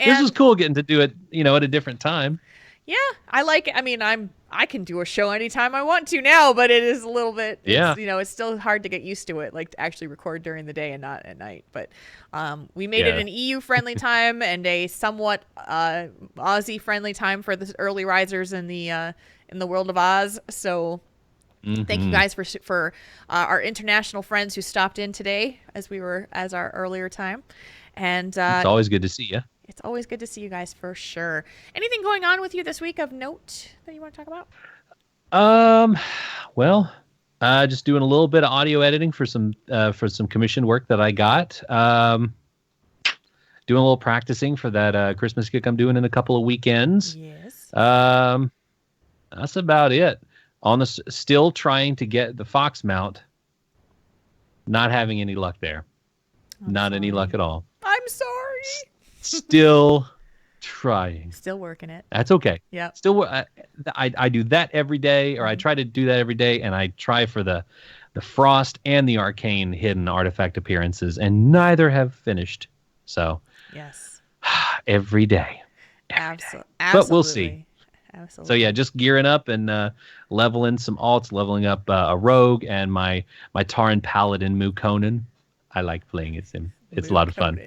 This was cool getting to do it, at a different time. Yeah, I like it. I mean, I can do a show anytime I want to now, but it is a little bit, it's still hard to get used to it, like to actually record during the day and not at night. But we made it an EU-friendly time and a somewhat Aussie-friendly time for the early risers in the world of Oz. So thank you guys for our international friends who stopped in today as our earlier time. And it's always good to see you. It's always good to see you guys for sure. Anything going on with you this week of note that you want to talk about? Well, just doing a little bit of audio editing for some commissioned work that I got. Doing a little practicing for that Christmas gig I'm doing in a couple of weekends. Yes. That's about it. Still trying to get the Fox mount. Not having any luck there. Not any luck at all. I'm sorry. Still trying. Still working it. That's okay. Yeah. Still, I do that every day, or I try to do that every day, and I try for the Frost and the Arcane hidden artifact appearances, and neither have finished. So, yes, every day. Absolutely. But we'll see. Absolutely. So yeah, just gearing up and leveling some alts, leveling up a rogue and my Tauren Paladin Mukonin. I like playing it. It's a lot of fun.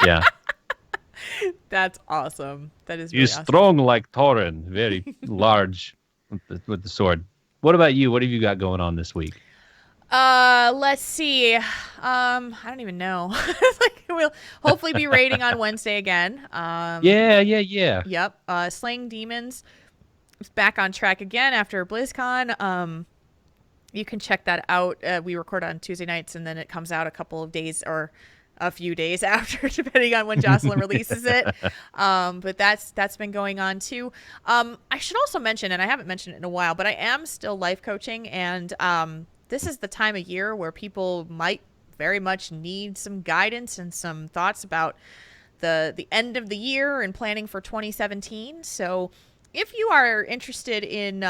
Yeah. That's awesome. That is really You're awesome. strong like Tauren, very large with the sword. What about you? What have you got going on this week? Let's see. I don't even know. Like, we'll hopefully be raiding on Wednesday again. Yeah. Yep. Slaying Demons is back on track again after BlizzCon. You can check that out. We record on Tuesday nights, and then it comes out a couple of days or a few days after, depending on when Jocelyn releases it. But that's been going on too. I should also mention, and I haven't mentioned it in a while, but I am still life coaching, and this is the time of year where people might very much need some guidance and some thoughts about the end of the year and planning for 2017. So if you are interested in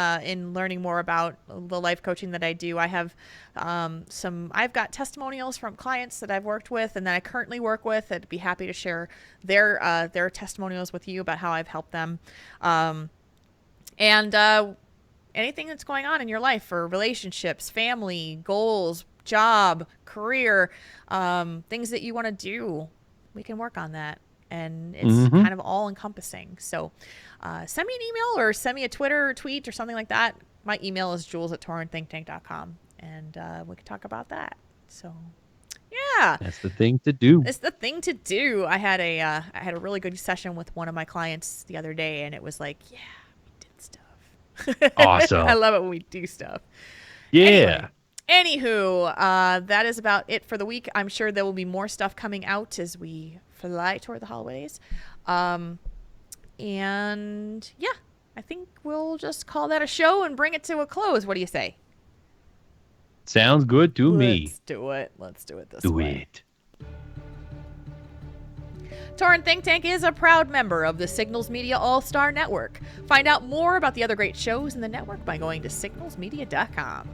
learning more about the life coaching that I do, I have I've got testimonials from clients that I've worked with and that I currently work with. I'd be happy to share their testimonials with you about how I've helped them. And anything that's going on in your life for relationships, family, goals, job, career, things that you want to do, we can work on that. And it's kind of all encompassing. So send me an email or send me a Twitter or tweet or something like that. My email is jules@tauren.thinktank.com, and we can talk about that. So yeah, that's the thing to do. It's the thing to do. I had a really good session with one of my clients the other day, and it was like, yeah, we did stuff. Awesome. I love it when we do stuff. Yeah. Anywho, that is about it for the week. I'm sure there will be more stuff coming out as we fly toward the holidays. And yeah, I think we'll just call that a show and bring it to a close. What do you say? Sounds good to me. Let's do it. Let's do it this way. Do it. Tauren Think Tank is a proud member of the Signals Media All-Star Network. Find out more about the other great shows in the network by going to signalsmedia.com.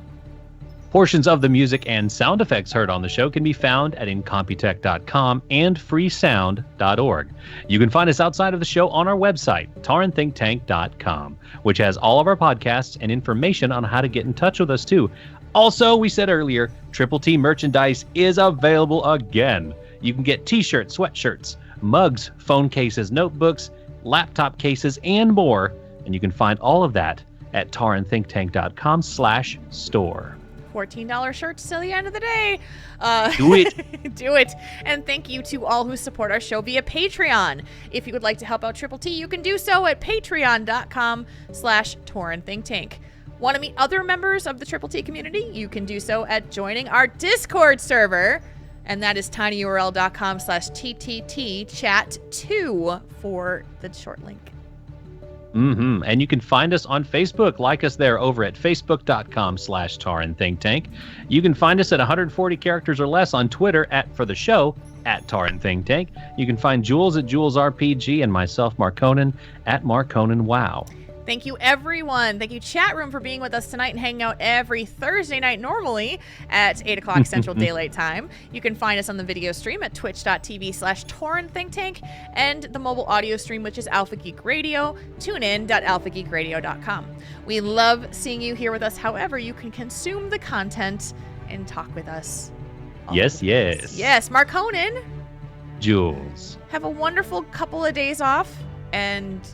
Portions of the music and sound effects heard on the show can be found at incompetech.com and freesound.org. You can find us outside of the show on our website, taurenThinkTank.com, which has all of our podcasts and information on how to get in touch with us too. Also, we said earlier, Triple T merchandise is available again. You can get t-shirts, sweatshirts, mugs, phone cases, notebooks, laptop cases, and more. And you can find all of that at taurenThinkTank.com/store. $14 shirts till the end of the day. Do it. Do it. And thank you to all who support our show via Patreon. If you would like to help out Triple T, you can do so at patreon.com/TaurenThinkTank. Want to meet other members of the Triple T community? You can do so at joining our Discord server. And that is tinyurl.com/TTTchat2 for the short link. And you can find us on Facebook. Like us there over at facebook.com/TaurenThinkTank. You can find us at 140 characters or less on Twitter for the show at TaurenThinkTank. You can find Jules at JulesRPG and myself, Mark Conan, at Mark Conan Wow. Thank you, everyone. Thank you, chat room, for being with us tonight and hanging out every Thursday night normally at 8 o'clock Central Daylight Time. You can find us on the video stream at twitch.tv/TaurenThinkTank and the mobile audio stream, which is Alpha Geek Radio. Tune in.alphageekradio.com. We love seeing you here with us. However, you can consume the content and talk with us. Yes. Yes, Mark Conan. Jules. Have a wonderful couple of days off and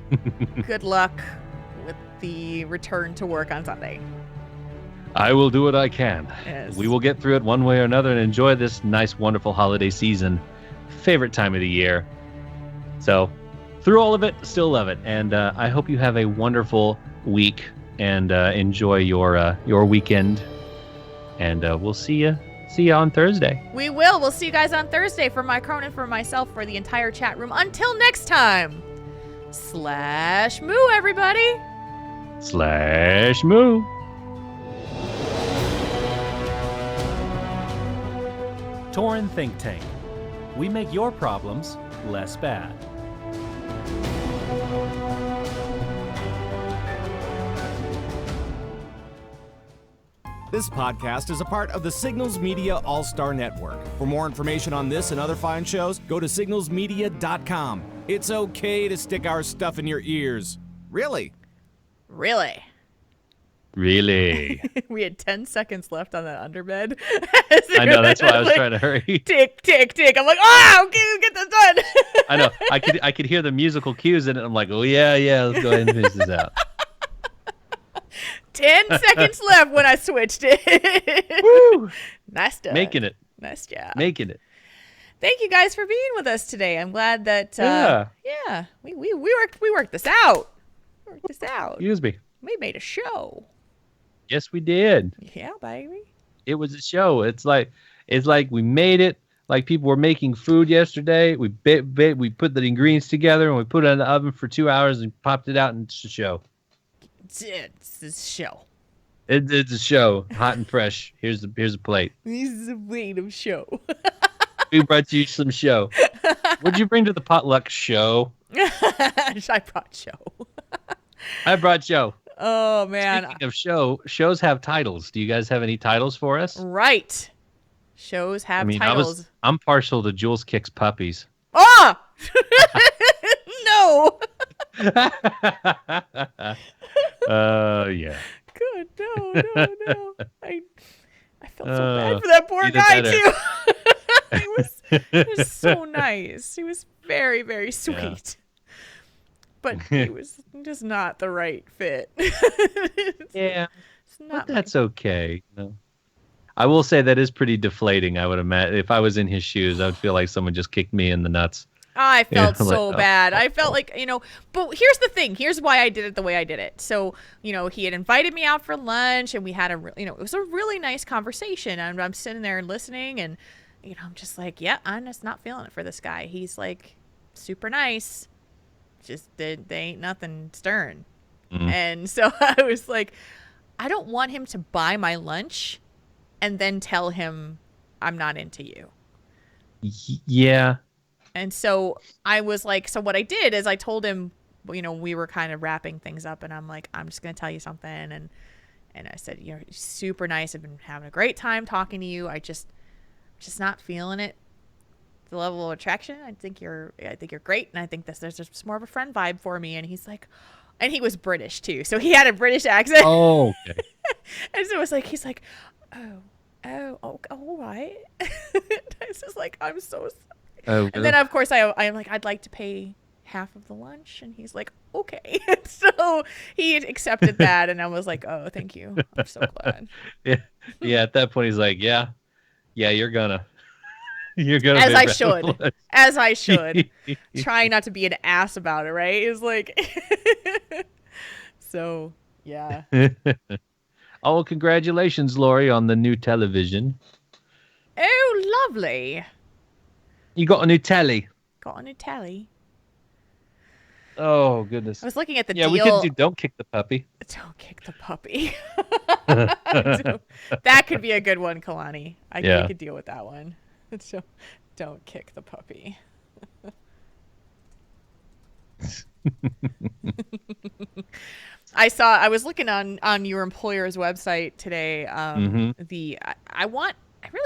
good luck with the return to work on Sunday. I will do what I can. Yes. We will get through it one way or another and enjoy this nice, wonderful holiday season. Favorite time of the year. So, through all of it, still love it. And I hope you have a wonderful week and enjoy your weekend. And we'll see you on Thursday. We will. We'll see you guys on Thursday. For my Cronin, for myself, for the entire chat room. Until next time. /moo, everybody. /moo. Tauren Think Tank. We make your problems less bad. This podcast is a part of the Signals Media All-Star Network. For more information on this and other fine shows, go to signalsmedia.com. It's okay to stick our stuff in your ears. Really? Really? Really? We had 10 seconds left on that underbed. I know, that's why I was trying to hurry. Tick, tick, tick. I'm like, okay, let's get this done. I know. I could hear the musical cues in it. I'm like, oh, yeah, let's go ahead and finish this out. 10 seconds left when I switched it. Woo! Nice job. Making it. Nice job. Making it. Thank you guys for being with us today. I'm glad that we worked this out. Excuse me. We made a show. Yes, we did. Yeah, baby. It was a show. It's like we made it. Like people were making food yesterday. We we put the ingredients together and we put it in the oven for 2 hours and popped it out, and it's a show. It's a show. It's a show, hot and fresh. Here's a plate. This is a plate of show. We brought you some show. What'd you bring to the potluck show? I brought show. I brought show. Oh man. Speaking of shows have titles. Do you guys have any titles for us? Right. Shows have titles. I'm partial to Jules Kicks Puppies. Ah! No. Yeah. Good. No. I felt so bad for that poor guy too. He was so nice. He was very, very sweet. But he was just not the right fit. Yeah. It's not but that's okay. No. I will say that is pretty deflating, I would imagine. If I was in his shoes, I would feel like someone just kicked me in the nuts. I felt so like, bad. I felt like, but here's the thing. Here's why I did it the way I did it. So, he had invited me out for lunch and we had it was a really nice conversation. And I'm sitting there listening and, I'm just like, yeah, I'm just not feeling it for this guy. He's like super nice. Just they ain't nothing stern. Mm-hmm. And so I was like, I don't want him to buy my lunch and then tell him I'm not into you. Yeah. And so I was like, so what I did is I told him, we were kind of wrapping things up and I'm like, I'm just going to tell you something. And I said, you're super nice. I've been having a great time talking to you. I just not feeling it. The level of attraction. I think you're great. And I think there's just more of a friend vibe for me. And he's like, And he was British too, so he had a British accent. Oh, okay. And so it was like, he's like, oh, all right. I was just like, I'm so sorry. Oh, And then of course I'm like, I'd like to pay half of the lunch, and he's like, okay. So he accepted that, and I was like, oh, thank you. I'm so glad. Yeah. At that point, he's like, yeah, you're gonna As pay I for should. lunch. As I should. Trying not to be an ass about it, right? It's like so yeah. Oh, congratulations, Lori, on the new television. Oh, lovely. You got a new telly. Got a new telly. Oh, goodness. I was looking at the Yeah, deal. we could do Don't Kick the Puppy. Don't kick the puppy. That could be a good one, Kalani. We could deal with that one. So, don't kick the puppy. I was looking on your employer's website today. I really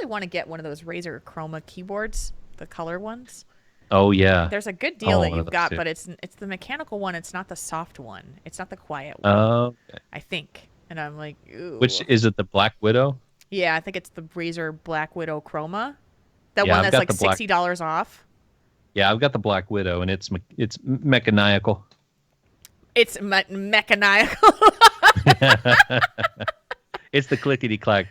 want to get one of those Razer Chroma keyboards, the color ones. Oh, yeah. There's a good deal that one of you've those, got, too. but it's the mechanical one. It's not the soft one. It's not the quiet one. Oh, okay. I think. And I'm like, ooh. Which is it, the Black Widow? Yeah, I think it's the Razer Black Widow Chroma. That Yeah, one I've that's got like the $60 off. Yeah, I've got the Black Widow, and it's mechanical. It's mechanical. It's the clickety-clack.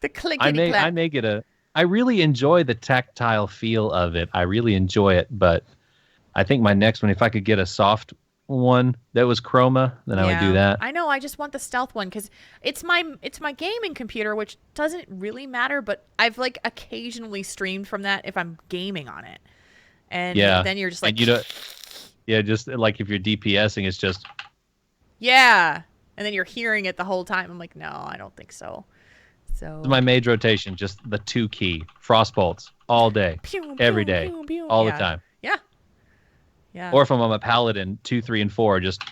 The clickety-clack. I may get a... I really enjoy the tactile feel of it. I really enjoy it, but I think my next one, if I could get a soft one that was Chroma, then I would do that. I know. I just want the stealth one because it's my gaming computer, which doesn't really matter. But I've like occasionally streamed from that if I'm gaming on it, and then you're just like, and you don't, just like if you're DPSing, it's just and then you're hearing it the whole time. I'm like, no, I don't think so. So my mage rotation, just the 2 key frostbolts all day, pew, every pew, day, pew, pew. all the time. Yeah. Or if I'm a paladin, 2, 3, and 4, just.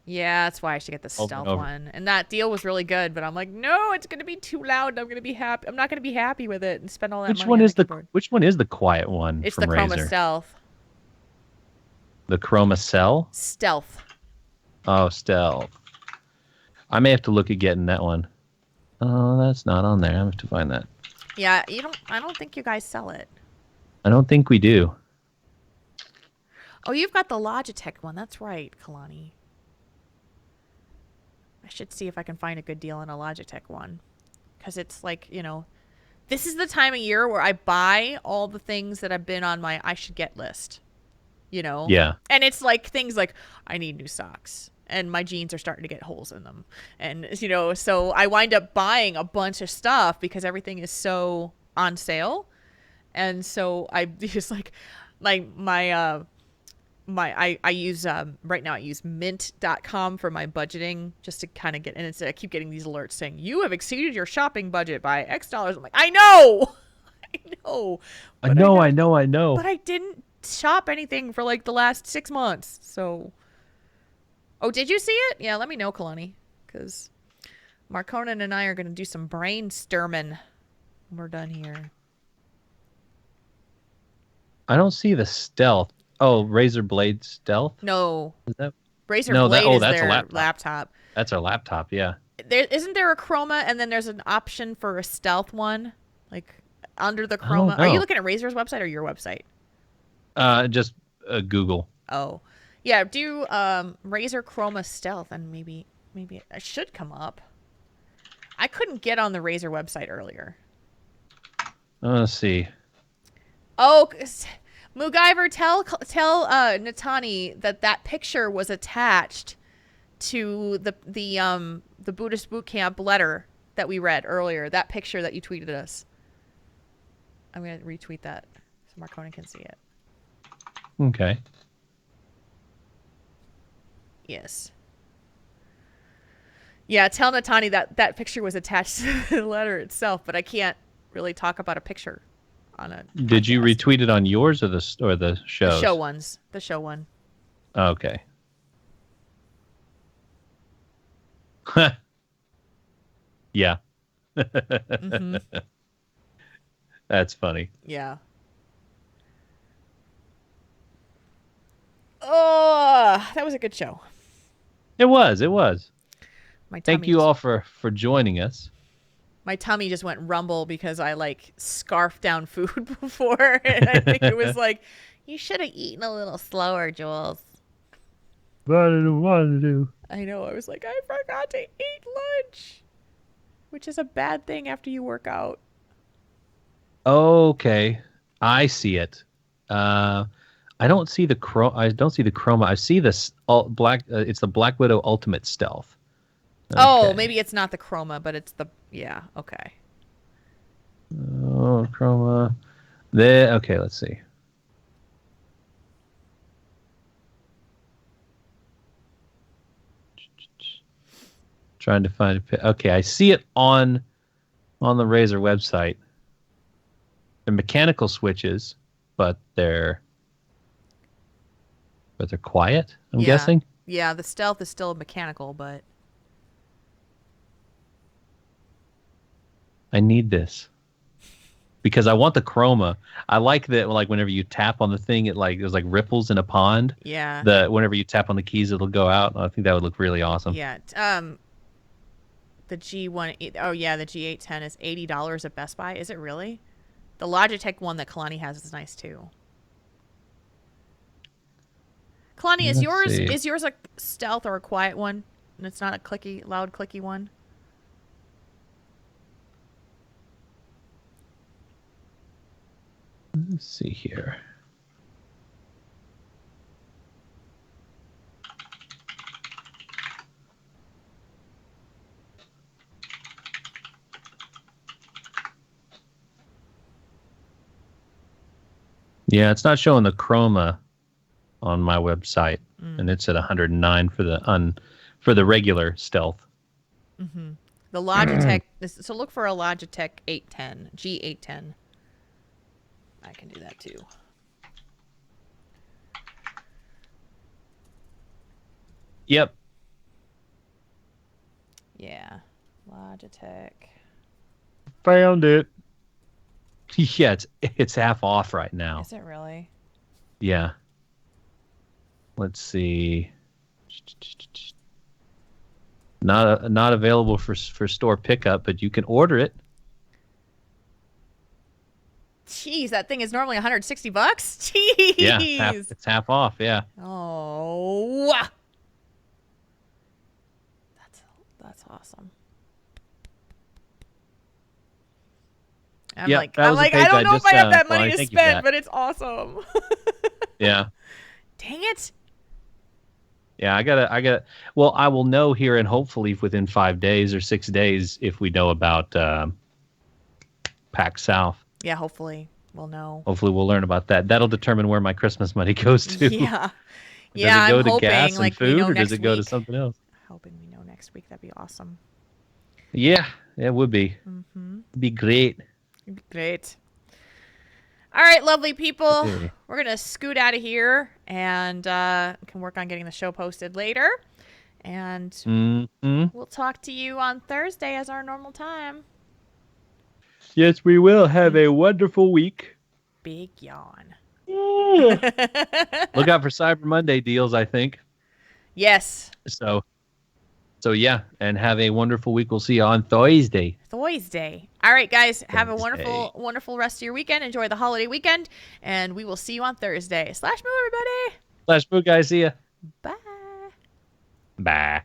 Yeah, that's why I should get the Over stealth and over. one. And that deal was really good, but I'm like, no, it's gonna be too loud. I'm not gonna be happy with it and spend all that Which money one on is the the keyboard. Which one is the quiet one It's from the Chroma Razer? Stealth. The Chroma Cell? Stealth. Oh, Stealth. I may have to look at getting that one. Oh, that's not on there. I have to find that. Yeah, I don't think you guys sell it. I don't think we do. Oh, you've got the Logitech one. That's right, Kalani. I should see if I can find a good deal on a Logitech one. Because it's like, this is the time of year where I buy all the things that have been on my I should get list. Yeah. And it's like things like, I need new socks. And my jeans are starting to get holes in them. And, so I wind up buying a bunch of stuff because everything is so on sale. And so I just like, I use right now I use mint.com for my budgeting just to kind of get, and I keep getting these alerts saying you have exceeded your shopping budget by X dollars. I'm like, I know. I know. But I didn't shop anything for like the last 6 months. So, oh, did you see it? Yeah, let me know, Kalani, because Marconin and I are going to do some brainstorming when we're done here. I don't see the Stealth. Oh, Razer Blade Stealth? No. Is that? Razer No, Blade is that's a their laptop. That's our laptop, yeah. Isn't there a Chroma and then there's an option for a stealth one? Like under the Chroma. Are you no. looking at Razer's website or your website? Just Google. Oh. Yeah, do Razer Chroma Stealth and maybe it should come up. I couldn't get on the Razer website earlier. Let's see. Oh, MacGyver, tell Natani that picture was attached to the Buddhist boot camp letter that we read earlier. That picture that you tweeted us. I'm gonna retweet that so Marconi can see it. Okay. Yes. Yeah, tell Natani that picture was attached to the letter itself, but I can't really talk about a picture on a Did you podcast. retweet it on yours or the shows? The show ones. The show one. Okay. Yeah. Mm-hmm. That's funny. Yeah. Oh, That was a good show. It was. My tummy Thank you all for joining us. My tummy just went rumble because I like scarfed down food before, and I think it was like, you should have eaten a little slower, Jules. But I didn't want to do. I know. I was like, I forgot to eat lunch, which is a bad thing after you work out. Okay, I see it. I don't see the chroma. I see this black. It's the Black Widow Ultimate Stealth. Oh, Okay. maybe it's not the chroma, but it's the okay. Oh, chroma. There. Okay, let's see. Trying to find a. Okay, I see it on the Razer website. They're mechanical switches, but they're quiet. I'm guessing. Yeah, the stealth is still mechanical, but I need this because I want the chroma. I like that. Like whenever you tap on the thing, there's like ripples in a pond. yeah, Whenever you tap on the keys, it'll go out. I think that would look really awesome. yeah. The G1. Oh yeah, the G810 is $80 at Best Buy. Is it really? The Logitech one that Kalani has is nice too. Kalani, is yours a stealth or a quiet one? And it's not a loud clicky one? Let's see here. Yeah, it's not showing the chroma on my website, and it's at 109 for the regular stealth. Mm-hmm. The Logitech. So look for a Logitech 810, G810. I can do that too. Yep. Yeah, Logitech. Found it. Yeah, it's half off right now. Is it really? Yeah. Let's see. Not available for store pickup, but you can order it. Jeez, that thing is normally $160. Jeez. Yeah, it's half off. Yeah. Oh. That's awesome. I'm Yeah, like, that was the I page don't know just, if I have that well, money to thank you for spend, that. but it's awesome. Yeah. Dang it. Yeah, I gotta. Well, I will know here, and hopefully within 5 days or 6 days, if we know about PAX South. Yeah, hopefully we'll know. Hopefully, we'll learn about that. That'll determine where my Christmas money goes to. Yeah. Does Yeah, it go I'm to hoping gas and like food, we know or does next it go to week. something else? Hoping we know next week. That'd be awesome. Yeah, it would be. Mm-hmm. Be great. It'd be great. All right, lovely people. Okay. We're going to scoot out of here and can work on getting the show posted later. And we'll talk to you on Thursday as our normal time. Yes, we will have a wonderful week. Big yawn. Look out for Cyber Monday deals, I think. Yes. So yeah, and have a wonderful week. We'll see you on Thursday. Thursday. All right, guys. Have a Thursday. wonderful rest of your weekend. Enjoy the holiday weekend. And we will see you on Thursday. /moo, everybody. /moo, guys. See ya. Bye. Bye.